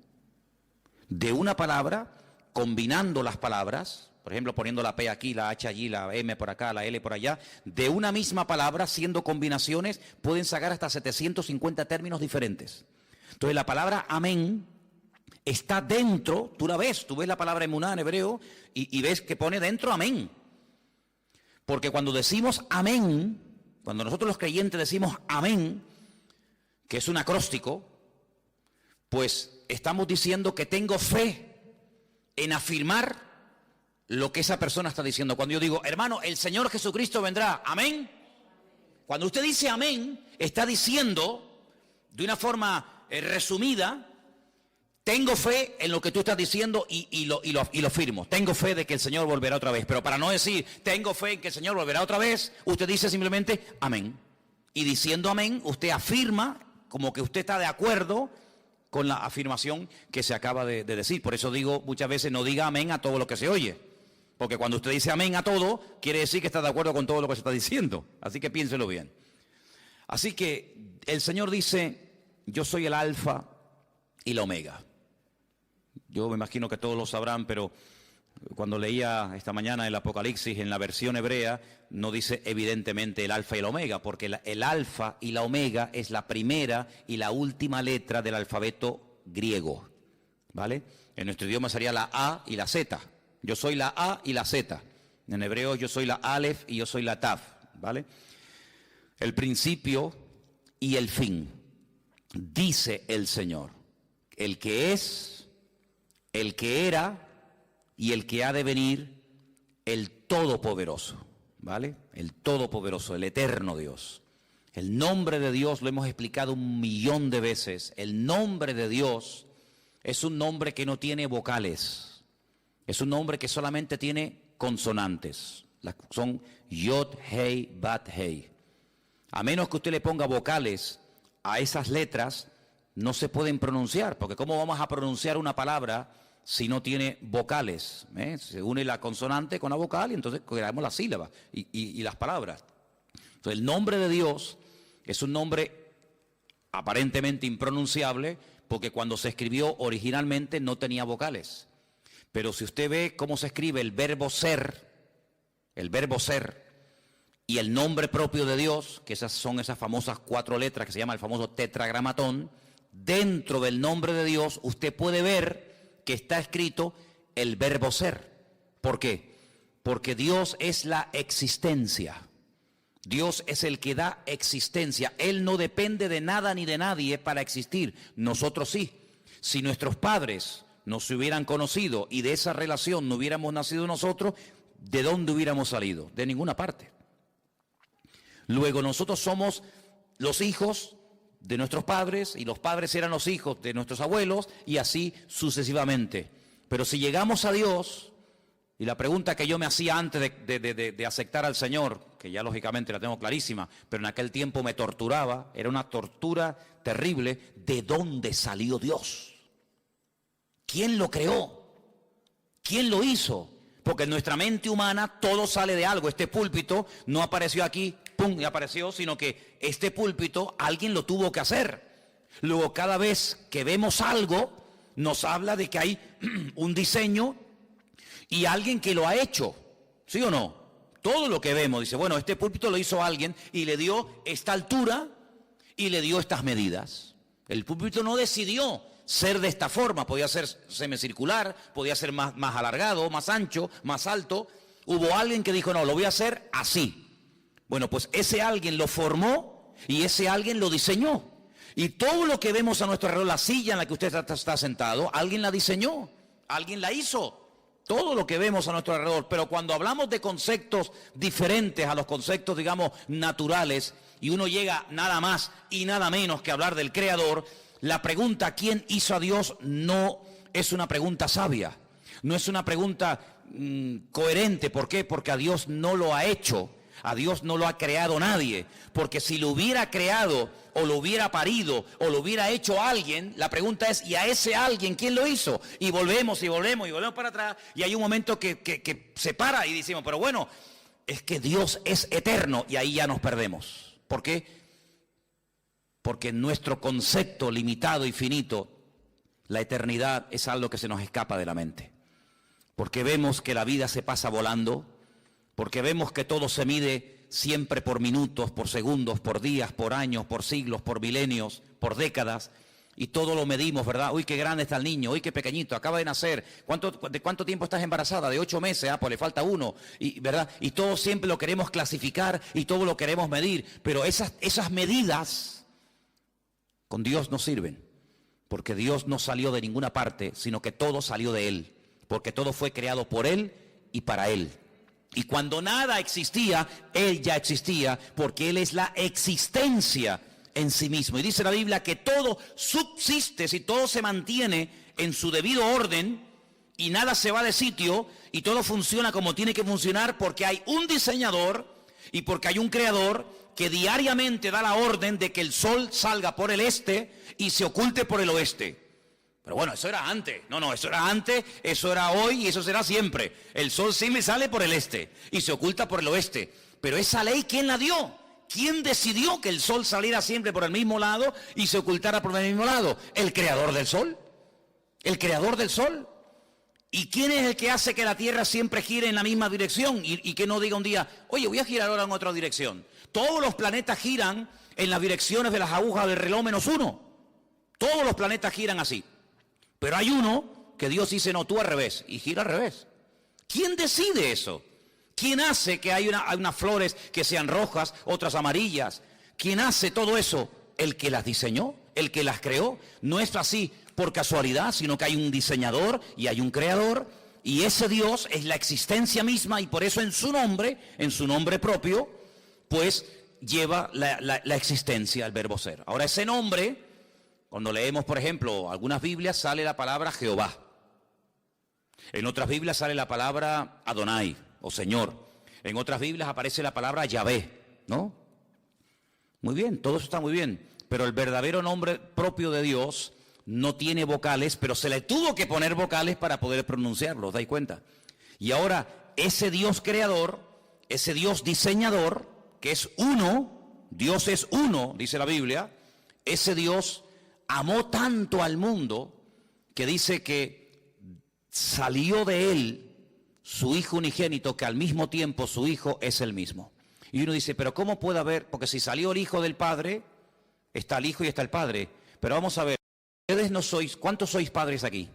[SPEAKER 1] De una palabra, combinando las palabras, por ejemplo, poniendo la P aquí, la H allí, la M por acá, la L por allá, de una misma palabra, siendo combinaciones, pueden sacar hasta 750 términos diferentes. Entonces la palabra amén está dentro, tú ves la palabra emuná en hebreo y ves que pone dentro amén. Porque cuando decimos amén, cuando nosotros los creyentes decimos amén, que es un acróstico, pues estamos diciendo que tengo fe en afirmar lo que esa persona está diciendo. Cuando yo digo, hermano, el Señor Jesucristo vendrá, amén. Cuando usted dice amén, está diciendo de una forma resumida, tengo fe en lo que tú estás diciendo y lo firmo. Tengo fe de que el Señor volverá otra vez. Pero para no decir, tengo fe en que el Señor volverá otra vez, usted dice simplemente, amén. Y diciendo amén, usted afirma como que usted está de acuerdo con la afirmación que se acaba de decir. Por eso digo muchas veces, no diga amén a todo lo que se oye. Porque cuando usted dice amén a todo, quiere decir que está de acuerdo con todo lo que se está diciendo. Así que piénselo bien. Así que el Señor dice, yo soy el alfa y la omega. Yo me imagino que todos lo sabrán, pero cuando leía esta mañana el Apocalipsis en la versión hebrea, no dice evidentemente el alfa y el omega, porque el alfa y la omega es la primera y la última letra del alfabeto griego, ¿vale? En nuestro idioma sería la A y la Z. Yo soy la A y la Z. En hebreo yo soy la Aleph y yo soy la Taf, ¿vale? El principio y el fin, dice el Señor, el que es, el que era y el que ha de venir, el Todopoderoso, ¿vale? El Todopoderoso, el eterno Dios. El nombre de Dios lo hemos explicado 1.000.000 de veces. El nombre de Dios es un nombre que no tiene vocales. Es un nombre que solamente tiene consonantes. Son Yod, Hei, Bat, Hei. A menos que usted le ponga vocales a esas letras, no se pueden pronunciar, porque ¿cómo vamos a pronunciar una palabra si no tiene vocales? Se une la consonante con la vocal y entonces creamos las sílabas y las palabras. Entonces el nombre de Dios es un nombre aparentemente impronunciable porque cuando se escribió originalmente no tenía vocales. Pero si usted ve cómo se escribe el verbo ser y el nombre propio de Dios, que son esas famosas 4 letras que se llama el famoso tetragramatón, dentro del nombre de Dios usted puede ver que está escrito el verbo ser. ¿Por qué? Porque Dios es la existencia. Dios es el que da existencia. Él no depende de nada ni de nadie para existir. Nosotros sí. Si nuestros padres nos hubieran conocido y de esa relación no hubiéramos nacido nosotros, ¿de dónde hubiéramos salido? De ninguna parte. Luego nosotros somos los hijos de nuestros padres y los padres eran los hijos de nuestros abuelos y así sucesivamente. Pero si llegamos a Dios, Y la pregunta que yo me hacía antes de aceptar al Señor, que ya lógicamente la tengo clarísima, pero en aquel tiempo me torturaba, era una tortura terrible, ¿de dónde salió Dios? ¿Quién lo creó? ¿Quién lo hizo? Porque en nuestra mente humana todo sale de algo. Este púlpito no apareció aquí, pum, y apareció, sino que este púlpito alguien lo tuvo que hacer. Luego cada vez que vemos algo, nos habla de que hay un diseño y alguien que lo ha hecho, ¿sí o no? Todo lo que vemos, dice, bueno, este púlpito lo hizo alguien y le dio esta altura y le dio estas medidas. El púlpito no decidió ser de esta forma, podía ser semicircular, podía ser más alargado, más ancho, más alto. Hubo alguien que dijo, no, lo voy a hacer así. Bueno, pues ese alguien lo formó y ese alguien lo diseñó. Y todo lo que vemos a nuestro alrededor, la silla en la que usted está sentado, alguien la diseñó, alguien la hizo. Todo lo que vemos a nuestro alrededor. Pero cuando hablamos de conceptos diferentes a los conceptos, digamos, naturales, y uno llega nada más y nada menos que hablar del Creador, la pregunta ¿quién hizo a Dios? No es una pregunta sabia, no es una pregunta coherente. ¿Por qué? Porque a Dios no lo ha hecho, a Dios no lo ha creado nadie. Porque si lo hubiera creado o lo hubiera parido o lo hubiera hecho alguien, la pregunta es ¿y a ese alguien quién lo hizo? Y volvemos para atrás, y hay un momento que se para y decimos, pero bueno, es que Dios es eterno, y ahí ya nos perdemos. ¿Por qué? Porque en nuestro concepto limitado y finito, la eternidad es algo que se nos escapa de la mente. Porque vemos que la vida se pasa volando, porque vemos que todo se mide siempre por minutos, por segundos, por días, por años, por siglos, por milenios, por décadas, y todo lo medimos, ¿verdad? Uy, qué grande está el niño, uy, qué pequeñito, acaba de nacer. ¿De cuánto tiempo estás embarazada? De 8 meses, pues le falta 1, ¿verdad? Y todo siempre lo queremos clasificar y todo lo queremos medir, pero esas medidas con Dios no sirven, porque Dios no salió de ninguna parte, sino que todo salió de Él, porque todo fue creado por Él y para Él. Y cuando nada existía, Él ya existía, porque Él es la existencia en sí mismo. Y dice la Biblia que todo subsiste, si todo se mantiene en su debido orden y nada se va de sitio y todo funciona como tiene que funcionar, porque hay un diseñador y porque hay un creador que diariamente da la orden de que el sol salga por el este y se oculte por el oeste. Pero bueno, eso era antes. No, eso era antes, eso era hoy y eso será siempre. El sol siempre sale por el este y se oculta por el oeste. Pero esa ley, ¿quién la dio? ¿Quién decidió que el sol saliera siempre por el mismo lado y se ocultara por el mismo lado? El creador del sol. El creador del sol. ¿Y quién es el que hace que la Tierra siempre gire en la misma dirección y que no diga un día, oye, voy a girar ahora en otra dirección? Todos los planetas giran en las direcciones de las agujas del reloj -1. Todos los planetas giran así. Pero hay uno que Dios dice, no, tú al revés, y gira al revés. ¿Quién decide eso? ¿Quién hace que hay unas flores que sean rojas, otras amarillas? ¿Quién hace todo eso? El que las diseñó, el que las creó. No es así por casualidad, sino que hay un diseñador y hay un creador, y ese Dios es la existencia misma, y por eso en su nombre propio, pues lleva la existencia, el verbo ser. Ahora ese nombre, cuando leemos por ejemplo algunas Biblias, sale la palabra Jehová. En otras Biblias sale la palabra Adonai, o Señor. En otras Biblias aparece la palabra Yahvé, ¿no? Muy bien, todo eso está muy bien, pero el verdadero nombre propio de Dios no tiene vocales, pero se le tuvo que poner vocales para poder pronunciarlo, ¿os dais cuenta? Y ahora, ese Dios creador, ese Dios diseñador, que es uno, Dios es uno, dice la Biblia, ese Dios amó tanto al mundo que dice que salió de él su Hijo unigénito, que al mismo tiempo su Hijo es el mismo. Y uno dice, pero ¿cómo puede haber? Porque si salió el Hijo del Padre, está el Hijo y está el Padre. Pero vamos a ver, ustedes no sois, ¿cuántos sois padres aquí?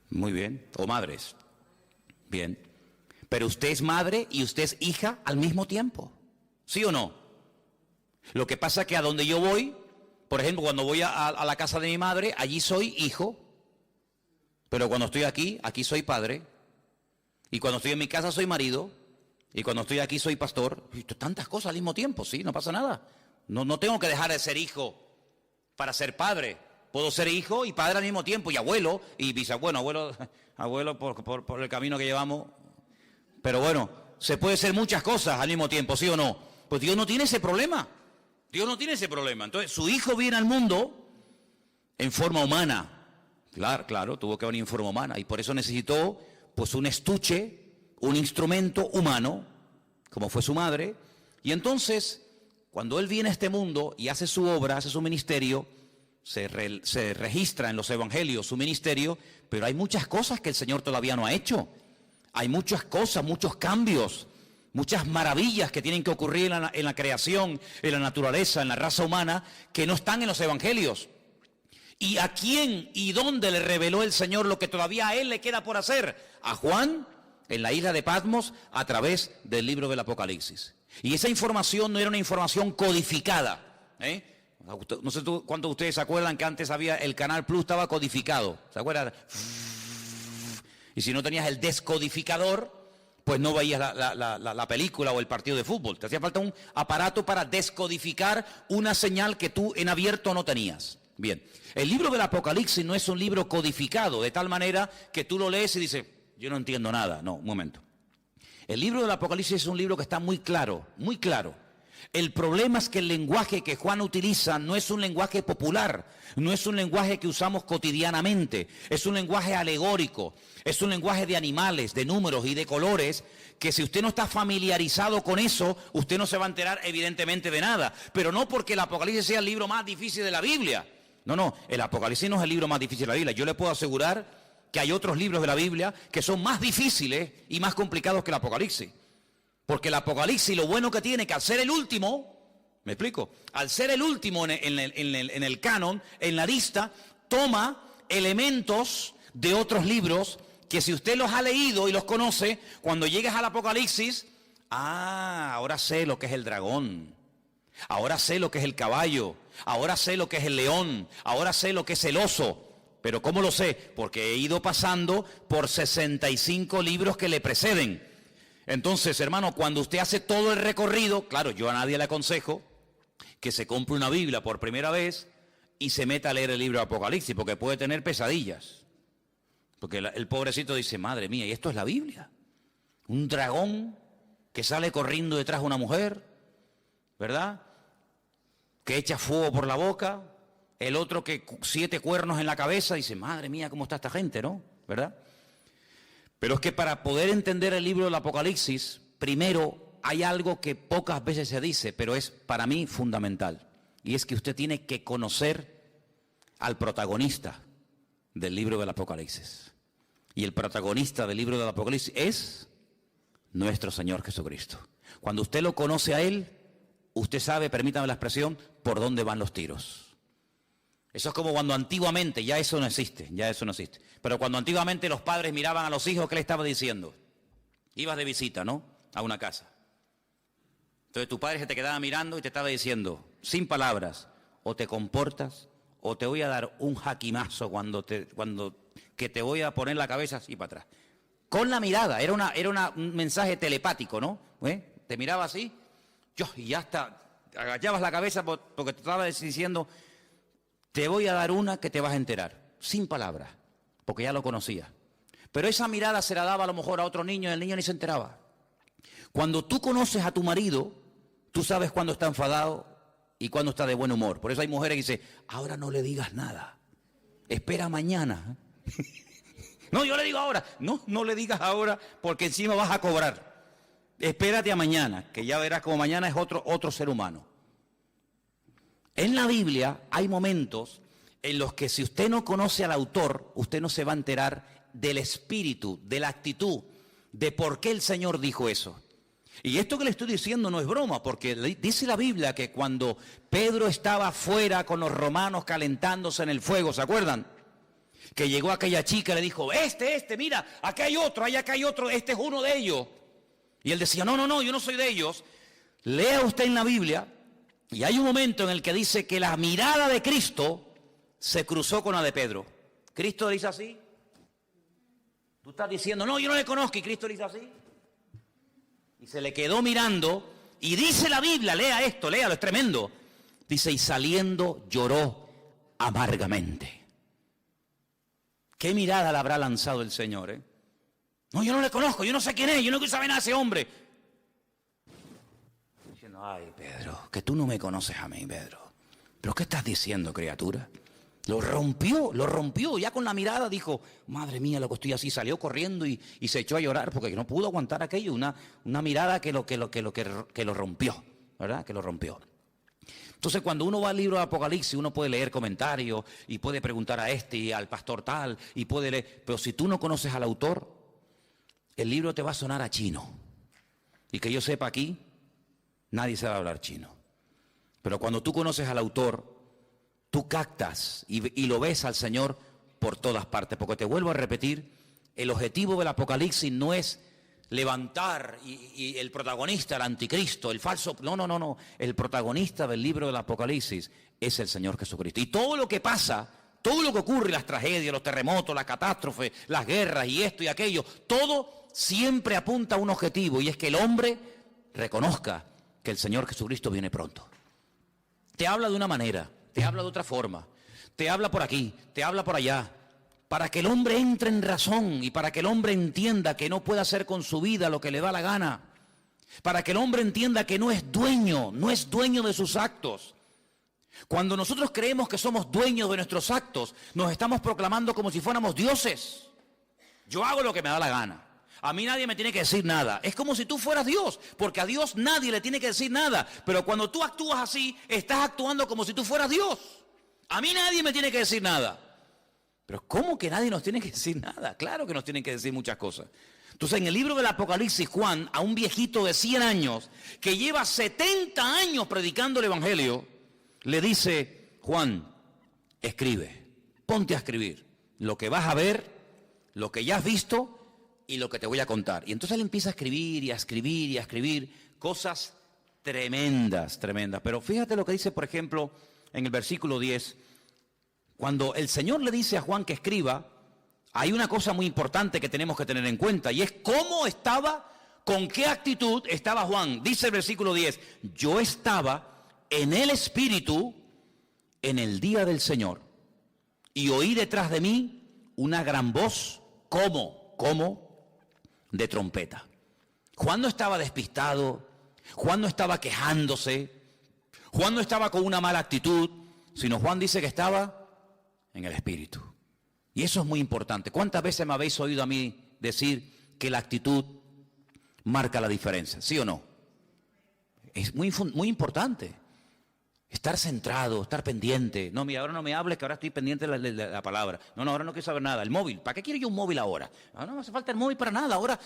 [SPEAKER 1] Muy bien, o madres. Bien. Pero usted es madre y usted es hija al mismo tiempo. ¿Sí o no? Lo que pasa es que a donde yo voy, por ejemplo, cuando voy a la casa de mi madre, allí soy hijo. Pero cuando estoy aquí, aquí soy padre. Y cuando estoy en mi casa soy marido. Y cuando estoy aquí soy pastor. Y tantas cosas al mismo tiempo, sí, no pasa nada. No tengo que dejar de ser hijo para ser padre. Puedo ser hijo y padre al mismo tiempo, y abuelo, y bisabuelo, abuelo por el camino que llevamos. Pero bueno, se puede ser muchas cosas al mismo tiempo, ¿sí o no? Pues Dios no tiene ese problema. Dios no tiene ese problema. Entonces, su hijo viene al mundo en forma humana. Claro, tuvo que venir en forma humana. Y por eso necesitó, pues, un estuche, un instrumento humano, como fue su madre. Y entonces, cuando él viene a este mundo y hace su obra, hace su ministerio, se registra en los evangelios su ministerio, pero hay muchas cosas que el Señor todavía no ha hecho. Hay muchas cosas, muchos cambios, muchas maravillas que tienen que ocurrir en la creación, en la naturaleza, en la raza humana, que no están en los evangelios. ¿Y a quién y dónde le reveló el Señor lo que todavía a él le queda por hacer? A Juan, en la isla de Patmos, a través del libro del Apocalipsis. Y esa información no era una información codificada, No sé cuántos de ustedes se acuerdan que antes había el Canal Plus, estaba codificado. ¿Se acuerdan? Y si no tenías el descodificador, pues no veías la película o el partido de fútbol. Te hacía falta un aparato para descodificar una señal que tú en abierto no tenías. Bien, el libro del Apocalipsis no es un libro codificado, de tal manera que tú lo lees y dices, yo no entiendo nada. No, un momento. El libro del Apocalipsis es un libro que está muy claro, muy claro. El problema es que el lenguaje que Juan utiliza no es un lenguaje popular, no es un lenguaje que usamos cotidianamente, es un lenguaje alegórico, es un lenguaje de animales, de números y de colores, que si usted no está familiarizado con eso, usted no se va a enterar evidentemente de nada. Pero no porque el Apocalipsis sea el libro más difícil de la Biblia. No, el Apocalipsis no es el libro más difícil de la Biblia. Yo le puedo asegurar que hay otros libros de la Biblia que son más difíciles y más complicados que el Apocalipsis. Porque el Apocalipsis lo bueno que tiene que al ser el último, ¿me explico? Al ser el último en el canon, en la lista, toma elementos de otros libros que si usted los ha leído y los conoce, cuando llegues al Apocalipsis, ahora sé lo que es el dragón, ahora sé lo que es el caballo, ahora sé lo que es el león, ahora sé lo que es el oso. ¿Pero cómo lo sé? Porque he ido pasando por 65 libros que le preceden. Entonces, hermano, cuando usted hace todo el recorrido, claro, yo a nadie le aconsejo que se compre una Biblia por primera vez y se meta a leer el libro de Apocalipsis, porque puede tener pesadillas. Porque el pobrecito dice, madre mía, ¿y esto es la Biblia? Un dragón que sale corriendo detrás de una mujer, ¿verdad? Que echa fuego por la boca, el otro que 7 cuernos en la cabeza, dice, madre mía, ¿cómo está esta gente, no? ¿Verdad? Pero es que para poder entender el libro del Apocalipsis, primero hay algo que pocas veces se dice, pero es para mí fundamental. Y es que usted tiene que conocer al protagonista del libro del Apocalipsis. Y el protagonista del libro del Apocalipsis es nuestro Señor Jesucristo. Cuando usted lo conoce a Él, usted sabe, permítame la expresión, por dónde van los tiros. Eso es como cuando antiguamente, ya eso no existe. Pero cuando antiguamente los padres miraban a los hijos, ¿qué le estaba diciendo? Ibas de visita, ¿no? A una casa. Entonces tu padre se te quedaba mirando y te estaba diciendo, sin palabras, o te comportas, o te voy a dar un jaquimazo que te voy a poner la cabeza así para atrás. Con la mirada, era un mensaje telepático, ¿no? Te miraba así, y ya hasta agachabas la cabeza porque te estaba diciendo, te voy a dar una que te vas a enterar, sin palabras, porque ya lo conocía. Pero esa mirada se la daba a lo mejor a otro niño y el niño ni se enteraba. Cuando tú conoces a tu marido, tú sabes cuándo está enfadado y cuándo está de buen humor. Por eso hay mujeres que dicen, ahora no le digas nada, espera mañana. No, yo le digo ahora. No le digas ahora porque encima vas a cobrar. Espérate a mañana, que ya verás como mañana es otro ser humano. En la Biblia hay momentos en los que si usted no conoce al autor, usted no se va a enterar del espíritu, de la actitud, de por qué el Señor dijo eso. Y esto que le estoy diciendo no es broma, porque dice la Biblia que cuando Pedro estaba afuera con los romanos calentándose en el fuego, ¿se acuerdan? Que llegó aquella chica y le dijo, mira, acá hay otro, este es uno de ellos. Y él decía, no, yo no soy de ellos. Lea usted en la Biblia, y hay un momento en el que dice que la mirada de Cristo se cruzó con la de Pedro. Cristo le dice así. Tú estás diciendo, no, yo no le conozco, y Cristo le dice así. Y se le quedó mirando, y dice la Biblia, lea esto, léalo, es tremendo. Dice, y saliendo lloró amargamente. ¿Qué mirada le habrá lanzado el Señor? No, yo no le conozco, yo no sé quién es, yo no quiero saber nada de ese hombre. Diciendo, ay, Pedro, que tú no me conoces a mí, Pedro. ¿Pero qué estás diciendo, criatura? Lo rompió, ya con la mirada dijo, madre mía, lo que estoy así, salió corriendo y se echó a llorar porque no pudo aguantar aquello, una mirada que lo rompió, ¿verdad? Que lo rompió. Entonces, cuando uno va al libro de Apocalipsis, uno puede leer comentarios y puede preguntar a este y al pastor tal, y puede leer, pero si tú no conoces al autor, el libro te va a sonar a chino. Y que yo sepa aquí, nadie sabe hablar chino. Pero cuando tú conoces al autor, tú captas y lo ves al Señor por todas partes. Porque te vuelvo a repetir, el objetivo del Apocalipsis no es levantar y el protagonista, el anticristo, el falso. No. El protagonista del libro del Apocalipsis es el Señor Jesucristo. Y todo lo que pasa, todo lo que ocurre, las tragedias, los terremotos, las catástrofes, las guerras y esto y aquello, todo siempre apunta a un objetivo, y es que el hombre reconozca que el Señor Jesucristo viene pronto. Te habla de una manera, te habla de otra forma, te habla por aquí, te habla por allá, para que el hombre entre en razón y para que el hombre entienda que no puede hacer con su vida lo que le da la gana, para que el hombre entienda que no es dueño de sus actos. Cuando nosotros creemos que somos dueños de nuestros actos, nos estamos proclamando como si fuéramos dioses. Yo hago lo que me da la gana. A mí nadie me tiene que decir nada. Es como si tú fueras Dios, porque a Dios nadie le tiene que decir nada. Pero cuando tú actúas así, estás actuando como si tú fueras Dios. A mí nadie me tiene que decir nada. Pero ¿cómo que nadie nos tiene que decir nada? Claro que nos tienen que decir muchas cosas. Entonces, en el libro del Apocalipsis, Juan, a un viejito de 100 años, que lleva 70 años predicando el Evangelio, le dice, Juan, escribe, ponte a escribir lo que vas a ver, lo que ya has visto y lo que te voy a contar. Y entonces él empieza a escribir y a escribir y a escribir cosas tremendas. Pero fíjate lo que dice, por ejemplo, en el versículo 10. Cuando el Señor le dice a Juan que escriba, hay una cosa muy importante que tenemos que tener en cuenta, y es cómo estaba, con qué actitud estaba Juan. Dice el versículo 10, yo estaba en el Espíritu en el día del Señor, y oí detrás de mí una gran voz, como de trompeta. Juan no estaba despistado, Juan no estaba quejándose, Juan no estaba con una mala actitud, sino Juan dice que estaba en el Espíritu. Y eso es muy importante. ¿Cuántas veces me habéis oído a mí decir que la actitud marca la diferencia? ¿Sí o no? Es muy importante. Estar centrado, estar pendiente. No, mira, ahora no me hables, que ahora estoy pendiente de la palabra. No, ahora no quiero saber nada. El móvil, ¿para qué quiero yo un móvil ahora? No me hace falta el móvil para nada. Ahora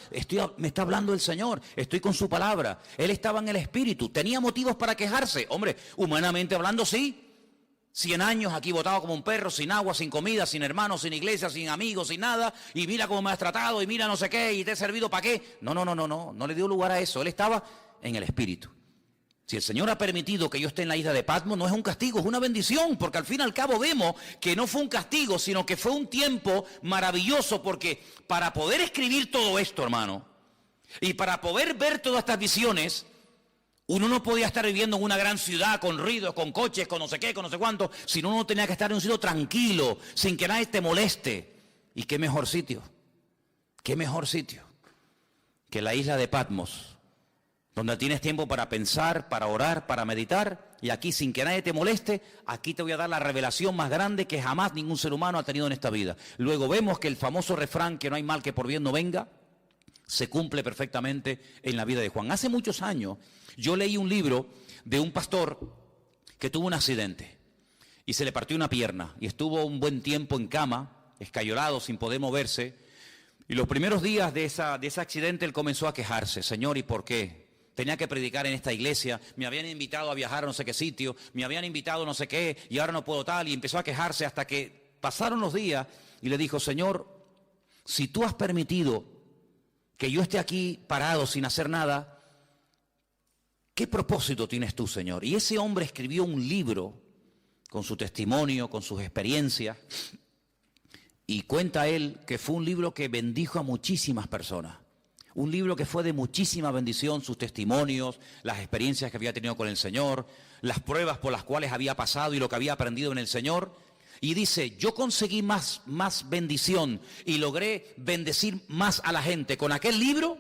[SPEAKER 1] me está hablando el Señor, estoy con su palabra. Él estaba en el Espíritu. ¿Tenía motivos para quejarse? Hombre, humanamente hablando, sí. 100 años aquí botado como un perro, sin agua, sin comida, sin hermanos, sin iglesia, sin amigos, sin nada. Y mira cómo me has tratado, y mira no sé qué, y te he servido para qué. No le dio lugar a eso. Él estaba en el Espíritu. Si el Señor ha permitido que yo esté en la isla de Patmos, no es un castigo, es una bendición, porque al fin y al cabo vemos que no fue un castigo, sino que fue un tiempo maravilloso, porque para poder escribir todo esto, hermano, y para poder ver todas estas visiones, uno no podía estar viviendo en una gran ciudad con ruidos, con coches, con no sé qué, con no sé cuánto, sino uno tenía que estar en un sitio tranquilo, sin que nadie te moleste. ¿Y qué mejor sitio? ¿Qué mejor sitio que la isla de Patmos? Donde tienes tiempo para pensar, para orar, para meditar, y aquí sin que nadie te moleste, aquí te voy a dar la revelación más grande que jamás ningún ser humano ha tenido en esta vida. Luego vemos que el famoso refrán, que no hay mal que por bien no venga, se cumple perfectamente en la vida de Juan. Hace muchos años yo leí un libro de un pastor que tuvo un accidente y se le partió una pierna y estuvo un buen tiempo en cama, escayolado, sin poder moverse, y los primeros días de ese accidente él comenzó a quejarse. Señor, ¿y por qué? Tenía que predicar en esta iglesia, me habían invitado a viajar a no sé qué sitio, me habían invitado a no sé qué, y ahora no puedo tal, y empezó a quejarse hasta que pasaron los días y le dijo, Señor, si tú has permitido que yo esté aquí parado sin hacer nada, ¿qué propósito tienes tú, Señor? Y ese hombre escribió un libro con su testimonio, con sus experiencias, y cuenta él que fue un libro que bendijo a muchísimas personas. Un libro que fue de muchísima bendición, sus testimonios, las experiencias que había tenido con el Señor, las pruebas por las cuales había pasado y lo que había aprendido en el Señor. Y dice, yo conseguí más bendición y logré bendecir más a la gente con aquel libro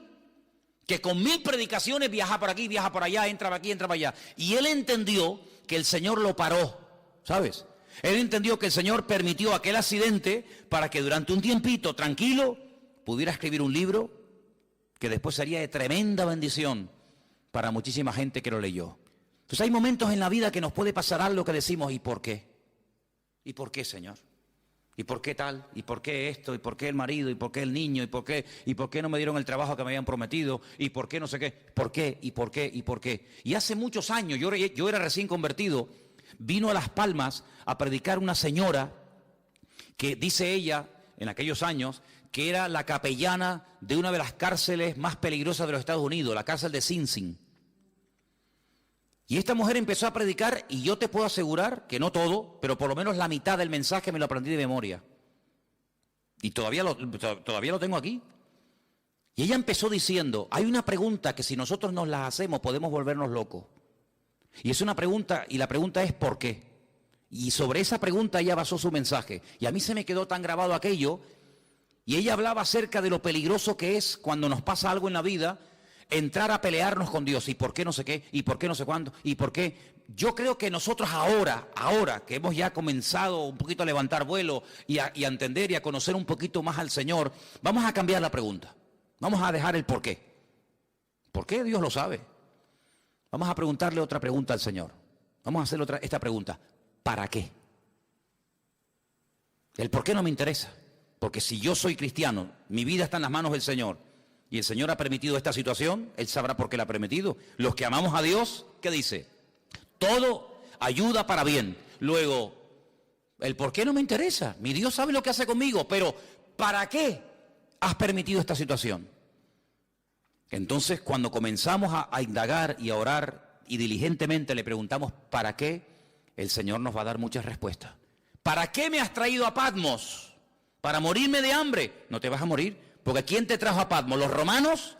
[SPEAKER 1] que con 1000 predicaciones, viaja por aquí, viaja por allá, entra por aquí, entra por allá. Y él entendió que el Señor lo paró, ¿sabes? Él entendió que el Señor permitió aquel accidente para que durante un tiempito, tranquilo, pudiera escribir un libro que después sería de tremenda bendición para muchísima gente que lo leyó. Entonces hay momentos en la vida que nos puede pasar algo que decimos, ¿y por qué? ¿Y por qué, Señor? ¿Y por qué tal? ¿Y por qué esto? ¿Y por qué el marido? ¿Y por qué el niño? ¿Y por qué no me dieron el trabajo que me habían prometido? ¿Y por qué no sé qué? ¿Por qué? ¿Y por qué? ¿Y por qué? Y hace muchos años, yo era recién convertido, vino a Las Palmas a predicar una señora que dice ella, en aquellos años, que era la capellana de una de las cárceles más peligrosas de los Estados Unidos, la cárcel de Sing Sing. Y esta mujer empezó a predicar y yo te puedo asegurar que no todo, pero por lo menos la mitad del mensaje me lo aprendí de memoria. Y todavía lo tengo aquí. Y ella empezó diciendo, hay una pregunta que si nosotros nos la hacemos podemos volvernos locos. Y es una pregunta, y la pregunta es ¿por qué? Y sobre esa pregunta ella basó su mensaje. Y a mí se me quedó tan grabado aquello, y ella hablaba acerca de lo peligroso que es cuando nos pasa algo en la vida, entrar a pelearnos con Dios, y por qué no sé qué, y por qué no sé cuándo, y por qué. Yo creo que nosotros ahora que hemos ya comenzado un poquito a levantar vuelo y a entender y a conocer un poquito más al Señor, vamos a cambiar la pregunta. Vamos a dejar el por qué. ¿Por qué? Dios lo sabe. Vamos a preguntarle otra pregunta al Señor. Vamos a hacerle esta pregunta. ¿Para qué? El por qué no me interesa. Porque si yo soy cristiano, mi vida está en las manos del Señor, y el Señor ha permitido esta situación, Él sabrá por qué la ha permitido. Los que amamos a Dios, ¿qué dice? Todo ayuda para bien. Luego, el por qué no me interesa. Mi Dios sabe lo que hace conmigo, pero ¿para qué has permitido esta situación? Entonces, cuando comenzamos a indagar y a orar y diligentemente le preguntamos ¿para qué? El Señor nos va a dar muchas respuestas. ¿Para qué me has traído a Patmos? ¿Para morirme de hambre? No te vas a morir, porque ¿quién te trajo a Patmos? ¿Los romanos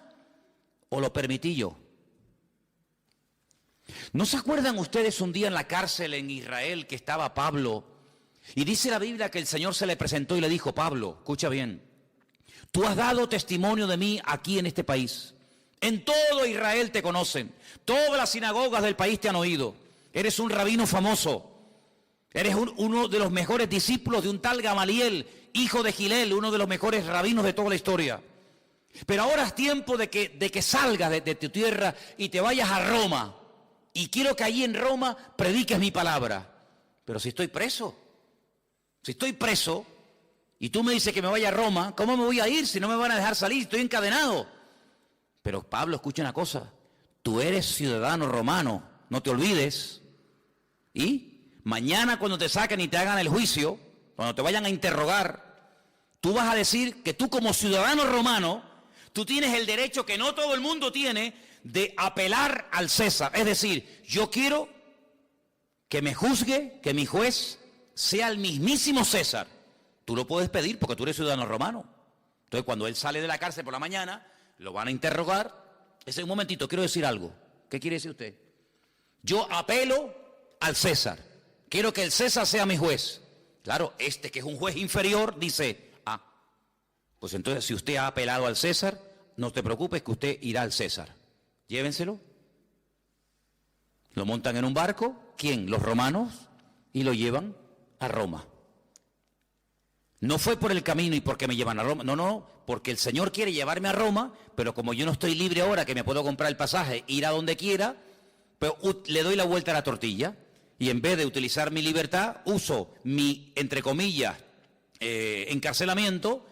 [SPEAKER 1] o lo permití yo? ¿No se acuerdan ustedes un día en la cárcel en Israel que estaba Pablo? Y dice la Biblia que el Señor se le presentó y le dijo, Pablo, escucha bien, tú has dado testimonio de mí aquí en este país. En todo Israel te conocen, todas las sinagogas del país te han oído. Eres un rabino famoso, eres uno de los mejores discípulos de un tal Gamaliel, hijo de Gilel, uno de los mejores rabinos de toda la historia. Pero ahora es tiempo de que salgas de tu tierra y te vayas a Roma. Y quiero que allí en Roma prediques mi palabra. Pero si estoy preso y tú me dices que me vaya a Roma, ¿cómo me voy a ir si no me van a dejar salir? Estoy encadenado. Pero Pablo, escucha una cosa, tú eres ciudadano romano, no te olvides. Y mañana cuando te saquen y te hagan el juicio, cuando te vayan a interrogar, tú vas a decir que tú como ciudadano romano, tú tienes el derecho que no todo el mundo tiene de apelar al César. Es decir, yo quiero que me juzgue, que mi juez sea el mismísimo César. Tú lo puedes pedir porque tú eres ciudadano romano. Entonces cuando él sale de la cárcel por la mañana, lo van a interrogar. Ese un momentito, quiero decir algo. ¿Qué quiere decir usted? Yo apelo al César. Quiero que el César sea mi juez. Claro, este que es un juez inferior dice, pues entonces si usted ha apelado al César, no te preocupes que usted irá al César. Llévenselo. Lo montan en un barco. ¿Quién? Los romanos. Y lo llevan a Roma. No fue por el camino y porque me llevan a Roma. No, porque el Señor quiere llevarme a Roma, pero como yo no estoy libre ahora, que me puedo comprar el pasaje, ir a donde quiera, pero le doy la vuelta a la tortilla. Y en vez de utilizar mi libertad, uso mi, entre comillas, encarcelamiento,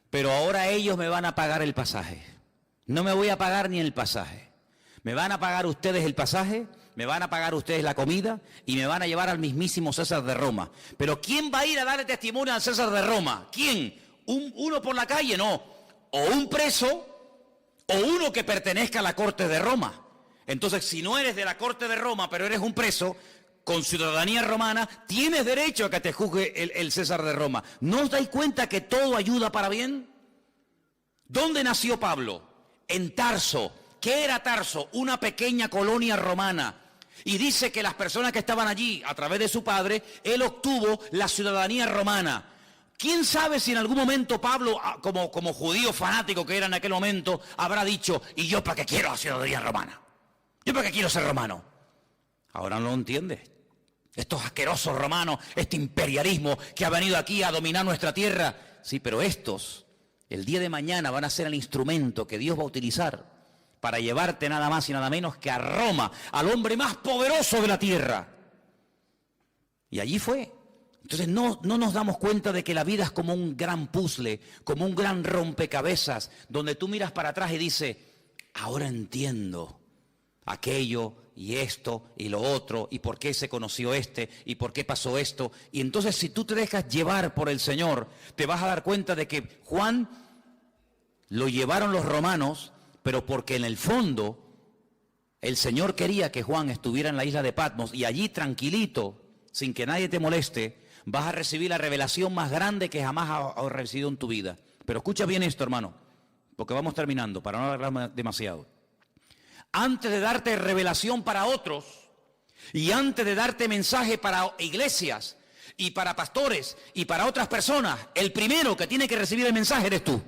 [SPEAKER 1] pero ahora ellos me van a pagar el pasaje. No me voy a pagar ni el pasaje. Me van a pagar ustedes el pasaje, me van a pagar ustedes la comida y me van a llevar al mismísimo César de Roma. Pero ¿quién va a ir a darle testimonio al César de Roma? ¿Quién? ¿Uno por la calle? No. O un preso o uno que pertenezca a la corte de Roma. Entonces, si no eres de la corte de Roma, pero eres un preso con ciudadanía romana, tienes derecho a que te juzgue el César de Roma. ¿No os dais cuenta que todo ayuda para bien? ¿Dónde nació Pablo? En Tarso. ¿Qué era Tarso? Una pequeña colonia romana. Y dice que las personas que estaban allí, a través de su padre, él obtuvo la ciudadanía romana. ¿Quién sabe si en algún momento Pablo, como judío fanático que era en aquel momento, habrá dicho, ¿y yo para qué quiero la ciudadanía romana? ¿Yo para qué quiero ser romano? Ahora no lo entiende. Estos asquerosos romanos, este imperialismo que ha venido aquí a dominar nuestra tierra. Sí, pero estos, el día de mañana van a ser el instrumento que Dios va a utilizar para llevarte nada más y nada menos que a Roma, al hombre más poderoso de la tierra. Y allí fue. Entonces no nos damos cuenta de que la vida es como un gran puzzle, como un gran rompecabezas, donde tú miras para atrás y dices, ahora entiendo aquello y esto y lo otro, y por qué se conoció este, y por qué pasó esto. Y entonces si tú te dejas llevar por el Señor, te vas a dar cuenta de que Juan lo llevaron los romanos, pero porque en el fondo el Señor quería que Juan estuviera en la isla de Patmos y allí tranquilito, sin que nadie te moleste, vas a recibir la revelación más grande que jamás has recibido en tu vida. Pero escucha bien esto, hermano, porque vamos terminando, para no alargarme demasiado. Antes de darte revelación para otros, y antes de darte mensaje para iglesias, y para pastores, y para otras personas, el primero que tiene que recibir el mensaje eres tú.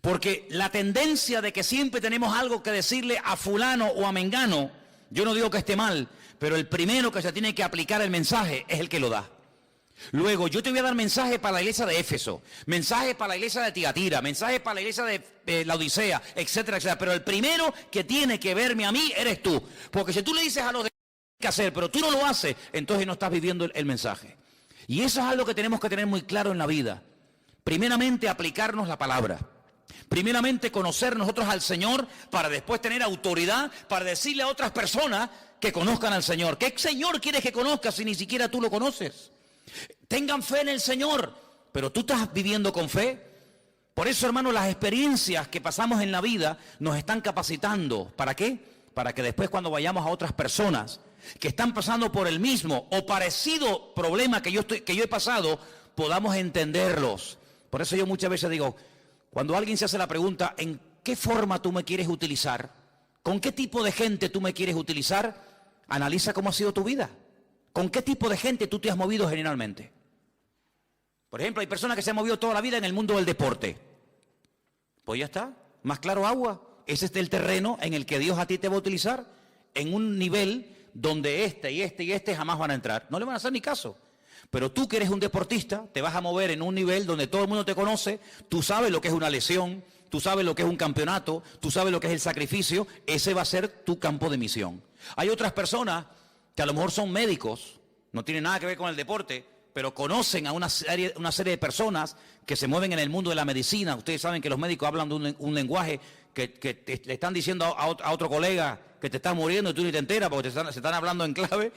[SPEAKER 1] Porque la tendencia de que siempre tenemos algo que decirle a fulano o a mengano, yo no digo que esté mal, pero el primero que se tiene que aplicar el mensaje es el que lo da. Luego, yo te voy a dar mensaje para la iglesia de Éfeso, mensaje para la iglesia de Tiatira, mensaje para la iglesia de la Odisea, etcétera, etcétera. Pero el primero que tiene que verme a mí eres tú. Porque si tú le dices a los demás qué hacer, pero tú no lo haces, entonces no estás viviendo el mensaje. Y eso es algo que tenemos que tener muy claro en la vida. Primeramente, aplicarnos la palabra. Primeramente, conocer nosotros al Señor para después tener autoridad para decirle a otras personas que conozcan al Señor. ¿Qué Señor quieres que conozcas si ni siquiera tú lo conoces? Tengan fe en el Señor, pero tú estás viviendo con fe. Por eso, hermano, las experiencias que pasamos en la vida nos están capacitando. ¿Para qué? Para que después cuando vayamos a otras personas que están pasando por el mismo o parecido problema que yo he pasado, podamos entenderlos. Por eso yo muchas veces digo, cuando alguien se hace la pregunta, ¿en qué forma tú me quieres utilizar? ¿Con qué tipo de gente tú me quieres utilizar? Analiza cómo ha sido tu vida. ¿Con qué tipo de gente tú te has movido generalmente? Por ejemplo, hay personas que se han movido toda la vida en el mundo del deporte. Pues ya está, más claro agua. Ese es el terreno en el que Dios a ti te va a utilizar, en un nivel donde este y este y este jamás van a entrar. No le van a hacer ni caso. Pero tú que eres un deportista, te vas a mover en un nivel donde todo el mundo te conoce, tú sabes lo que es una lesión, tú sabes lo que es un campeonato, tú sabes lo que es el sacrificio, ese va a ser tu campo de misión. Hay otras personas que a lo mejor son médicos, no tienen nada que ver con el deporte, pero conocen a una serie de personas que se mueven en el mundo de la medicina. Ustedes saben que los médicos hablan de un lenguaje que le están diciendo a otro colega que te estás muriendo y tú ni te enteras porque se están hablando en clave.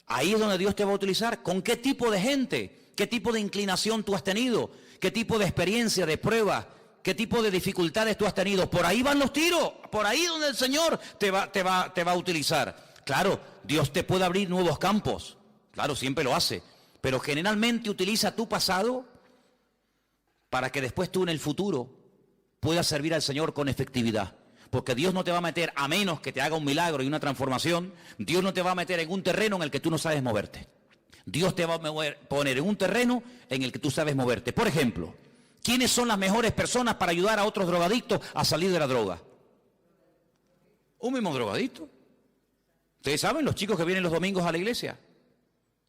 [SPEAKER 1] Ahí es donde Dios te va a utilizar. ¿Con qué tipo de gente? ¿Qué tipo de inclinación tú has tenido? ¿Qué tipo de experiencia, de prueba? ¿Qué tipo de dificultades tú has tenido? Por ahí van los tiros. Por ahí donde el Señor te va a utilizar. Claro, Dios te puede abrir nuevos campos. Claro, siempre lo hace. Pero generalmente utiliza tu pasado para que después tú en el futuro puedas servir al Señor con efectividad. Porque Dios no te va a meter, a menos que te haga un milagro y una transformación, Dios no te va a meter en un terreno en el que tú no sabes moverte. Dios te va a poner en un terreno en el que tú sabes moverte. Por ejemplo, ¿quiénes son las mejores personas para ayudar a otros drogadictos a salir de la droga? Un mismo drogadicto. Ustedes saben, los chicos que vienen los domingos a la iglesia.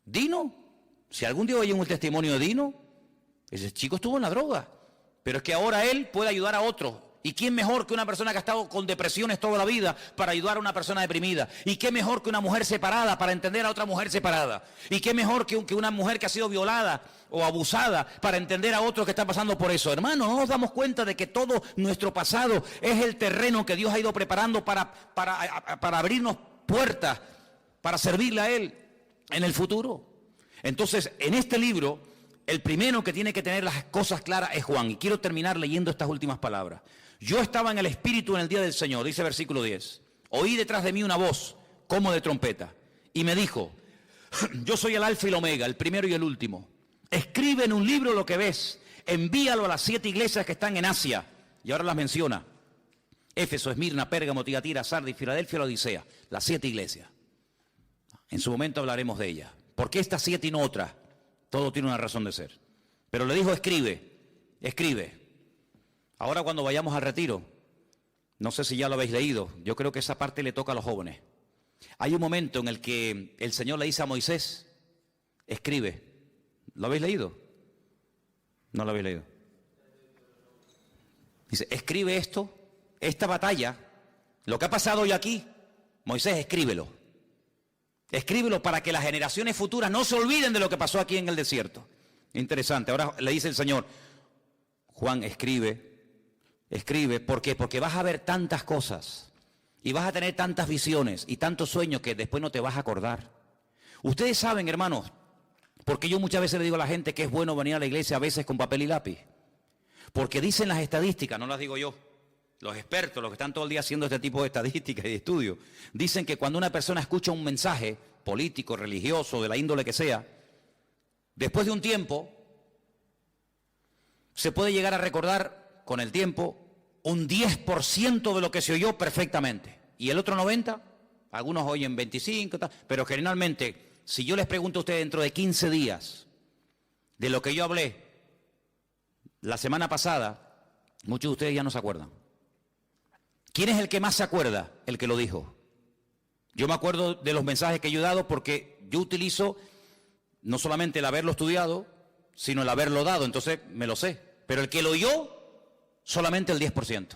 [SPEAKER 1] Dino, si algún día oyen un testimonio de Dino, ese chico estuvo en la droga, pero es que ahora él puede ayudar a otros. ¿Y quién mejor que una persona que ha estado con depresiones toda la vida para ayudar a una persona deprimida? ¿Y qué mejor que una mujer separada para entender a otra mujer separada? ¿Y qué mejor que una mujer que ha sido violada o abusada para entender a otro que está pasando por eso? Hermano, no nos damos cuenta de que todo nuestro pasado es el terreno que Dios ha ido preparando para abrirnos puertas, para servirle a Él en el futuro. Entonces, en este libro, el primero que tiene que tener las cosas claras es Juan. Y quiero terminar leyendo estas últimas palabras. Yo estaba en el Espíritu en el día del Señor, dice versículo 10. Oí detrás de mí una voz, como de trompeta, y me dijo, yo soy el Alfa y el Omega, el primero y el último. Escribe en un libro lo que ves, envíalo a las 7 iglesias que están en Asia. Y ahora las menciona. Éfeso, Esmirna, Pérgamo, Tiatira, Sardis, Filadelfia, la Odisea. Las 7 iglesias. En su momento hablaremos de ella. ¿Por qué estas 7 y no otras? Todo tiene una razón de ser. Pero le dijo, escribe, escribe. Ahora cuando vayamos al retiro, no sé si ya lo habéis leído, yo creo que esa parte le toca a los jóvenes. Hay un momento en el que el Señor le dice a Moisés, escribe. ¿Lo habéis leído? No lo habéis leído. Dice, escribe esto, esta batalla, lo que ha pasado hoy aquí, Moisés, escríbelo. Escríbelo para que las generaciones futuras no se olviden de lo que pasó aquí en el desierto. Interesante. Ahora le dice el Señor, Juan, escribe. Escribe. ¿Por qué? Porque vas a ver tantas cosas y vas a tener tantas visiones y tantos sueños que después no te vas a acordar. Ustedes saben, hermanos, porque yo muchas veces le digo a la gente que es bueno venir a la iglesia a veces con papel y lápiz. Porque dicen las estadísticas, no las digo yo, los expertos, los que están todo el día haciendo este tipo de estadísticas y de estudios, dicen que cuando una persona escucha un mensaje político, religioso, de la índole que sea, después de un tiempo, se puede llegar a recordar con el tiempo un 10% de lo que se oyó perfectamente. Y el otro 90%, algunos oyen 25%, pero generalmente, si yo les pregunto a ustedes dentro de 15 días de lo que yo hablé la semana pasada, muchos de ustedes ya no se acuerdan. ¿Quién es el que más se acuerda? El que lo dijo. Yo me acuerdo de los mensajes que yo he dado porque yo utilizo no solamente el haberlo estudiado, sino el haberlo dado, entonces me lo sé. Pero el que lo oyó, solamente el 10%.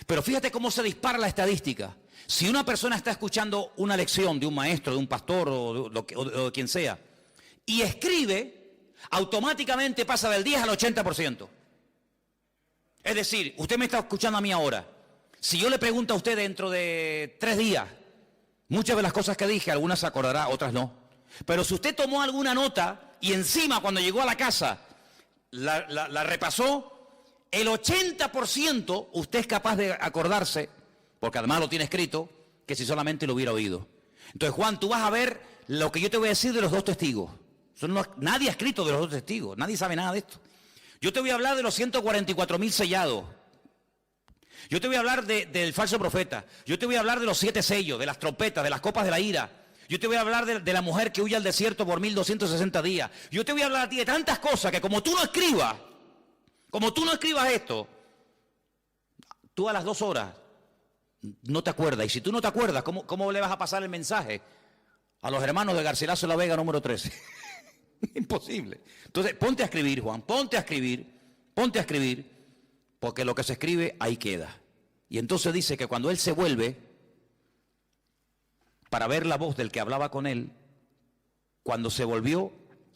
[SPEAKER 1] Pero fíjate cómo se dispara la estadística. Si una persona está escuchando una lección de un maestro, de un pastor o de quien sea, y escribe, automáticamente pasa del 10 al 80%. Es decir, usted me está escuchando a mí ahora. Si yo le pregunto a usted dentro de 3 días, muchas de las cosas que dije, algunas se acordará, otras no. Pero si usted tomó alguna nota y encima cuando llegó a la casa la repasó, el 80% usted es capaz de acordarse, porque además lo tiene escrito, que si solamente lo hubiera oído. Entonces, Juan, tú vas a ver lo que yo te voy a decir de los 2 testigos. Nadie ha escrito de los 2 testigos, nadie sabe nada de esto. Yo te voy a hablar de los 144.000 sellados. Yo te voy a hablar del falso profeta. Yo te voy a hablar de los 7 sellos, de las trompetas, de las copas de la ira. Yo te voy a hablar de la mujer que huye al desierto por 1260 días. Yo te voy a hablar a ti de tantas cosas que como tú no escribas esto, tú a las 2 horas no te acuerdas. Y si tú no te acuerdas, ¿cómo le vas a pasar el mensaje a los hermanos de Garcilaso de la Vega número 13? Imposible. Entonces, ponte a escribir, Juan, ponte a escribir, porque lo que se escribe ahí queda. Y entonces dice que cuando él se vuelve para ver la voz del que hablaba con él, cuando se volvió,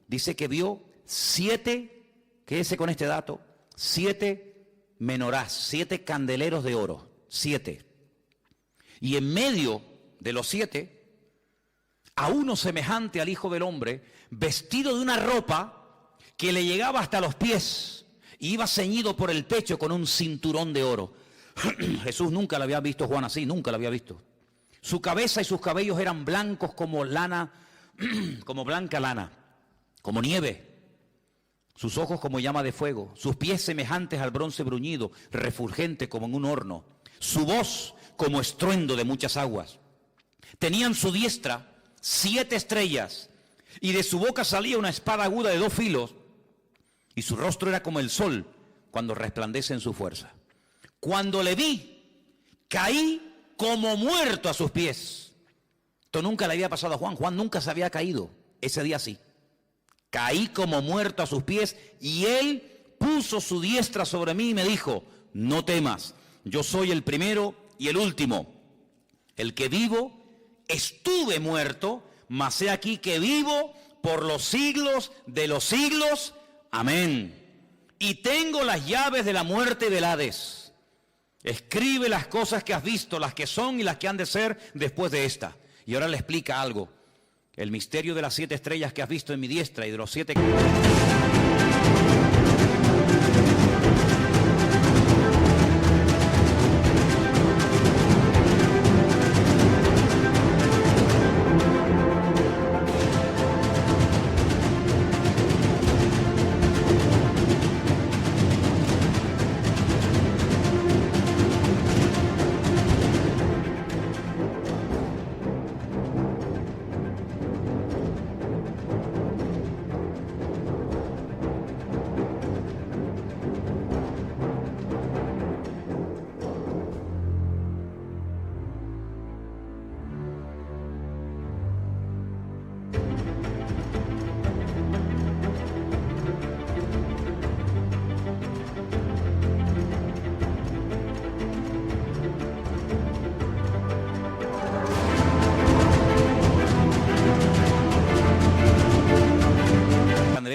[SPEAKER 1] dice que vio 7, quédese con este dato, 7 menorás, 7 candeleros de oro, 7. Y en medio de los 7, a uno semejante al Hijo del Hombre, vestido de una ropa que le llegaba hasta los pies y iba ceñido por el pecho con un cinturón de oro. Jesús nunca lo había visto, Juan, así, nunca lo había visto. Su cabeza y sus cabellos eran blancos como lana, como blanca lana, como nieve. Sus ojos como llama de fuego, sus pies semejantes al bronce bruñido, refulgente como en un horno. Su voz como estruendo de muchas aguas. Tenía en su diestra 7 estrellas, y de su boca salía una espada aguda de 2 filos, y su rostro era como el sol cuando resplandece en su fuerza. Cuando le vi, caí como muerto a sus pies. Esto nunca le había pasado a Juan. Juan nunca se había caído. Ese día sí. Caí como muerto a sus pies, y él puso su diestra sobre mí y me dijo, no temas, yo soy el primero y el último, el que vivo. Estuve muerto, mas he aquí que vivo por los siglos de los siglos. Amén. Y tengo las llaves de la muerte y del Hades. Escribe las cosas que has visto, las que son y las que han de ser después de esta. Y ahora le explica algo. El misterio de las 7 estrellas que has visto en mi diestra y de los 7...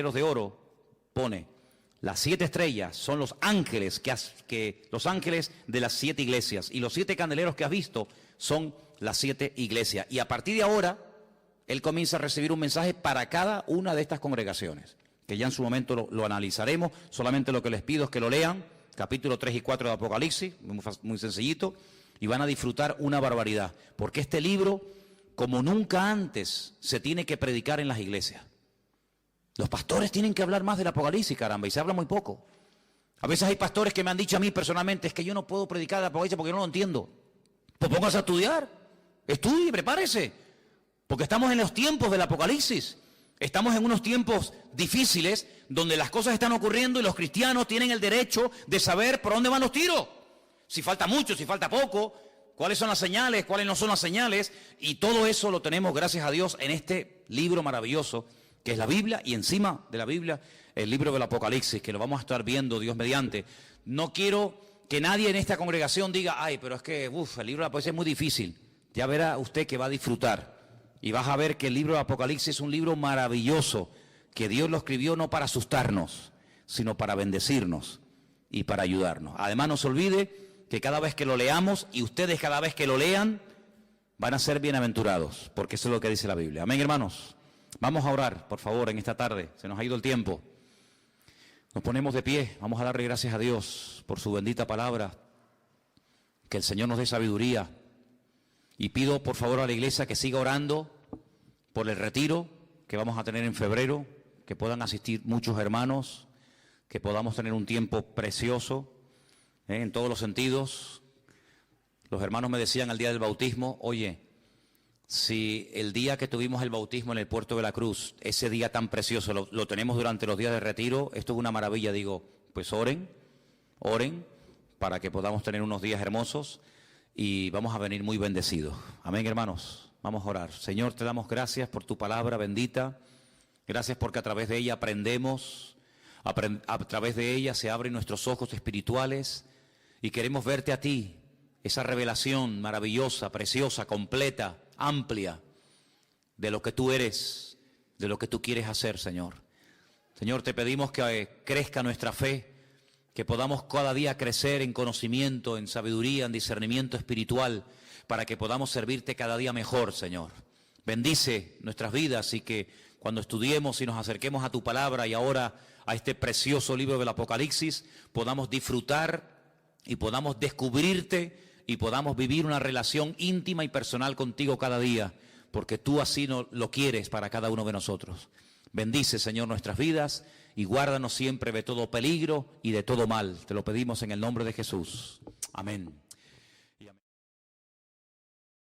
[SPEAKER 1] candeleros de oro, pone, las 7 estrellas son los ángeles los ángeles de las 7 iglesias, y los 7 candeleros que has visto son las 7 iglesias. Y a partir de ahora, él comienza a recibir un mensaje para cada una de estas congregaciones, que ya en su momento lo analizaremos. Solamente lo que les pido es que lo lean, capítulo 3 y 4 de Apocalipsis, muy sencillito, y van a disfrutar una barbaridad, porque este libro, como nunca antes, se tiene que predicar en las iglesias. Los pastores tienen que hablar más del Apocalipsis, caramba, y se habla muy poco. A veces hay pastores que me han dicho a mí personalmente, es que yo no puedo predicar el Apocalipsis porque no lo entiendo. Pues póngase a estudiar, estudie, prepárese, porque estamos en los tiempos del Apocalipsis. Estamos en unos tiempos difíciles donde las cosas están ocurriendo y los cristianos tienen el derecho de saber por dónde van los tiros. Si falta mucho, si falta poco, cuáles son las señales, cuáles no son las señales. Y todo eso lo tenemos, gracias a Dios, en este libro maravilloso que es la Biblia, y encima de la Biblia el libro del Apocalipsis, que lo vamos a estar viendo, Dios mediante. No quiero que nadie en esta congregación diga, ay, pero es que el libro del Apocalipsis es muy difícil. Ya verá usted que va a disfrutar. Y vas a ver que el libro de Apocalipsis es un libro maravilloso, que Dios lo escribió no para asustarnos, sino para bendecirnos y para ayudarnos. Además, no se olvide que cada vez que lo leamos, y ustedes cada vez que lo lean, van a ser bienaventurados, porque eso es lo que dice la Biblia. Amén, hermanos. Vamos a orar, por favor, en esta tarde. Se nos ha ido el tiempo. Nos ponemos de pie, vamos a darle gracias a Dios por su bendita palabra. Que el Señor nos dé sabiduría. Y pido por favor a la iglesia que siga orando por el retiro que vamos a tener en febrero, que puedan asistir muchos hermanos, que podamos tener un tiempo precioso en todos los sentidos. Los hermanos me decían al día del bautismo, oye, si el día que tuvimos el bautismo en el Puerto de la Cruz, ese día tan precioso, lo tenemos durante los días de retiro, esto es una maravilla. Digo, pues oren para que podamos tener unos días hermosos. Y vamos a venir muy bendecidos. Amén, hermanos. Vamos a orar. Señor, te damos gracias por tu palabra bendita. Gracias porque a través de ella aprendemos. A través de ella se abren nuestros ojos espirituales. Y queremos verte a ti. Esa revelación maravillosa, preciosa, completa, amplia. De lo que tú eres. De lo que tú quieres hacer, Señor. Señor, te pedimos que crezca nuestra fe. Que podamos cada día crecer en conocimiento, en sabiduría, en discernimiento espiritual, para que podamos servirte cada día mejor, Señor. Bendice nuestras vidas y que cuando estudiemos y nos acerquemos a tu palabra y ahora a este precioso libro del Apocalipsis, podamos disfrutar y podamos descubrirte y podamos vivir una relación íntima y personal contigo cada día, porque tú así lo quieres para cada uno de nosotros. Bendice, Señor, nuestras vidas y guárdanos siempre de todo peligro y de todo mal. Te lo pedimos en el nombre de Jesús. Amén.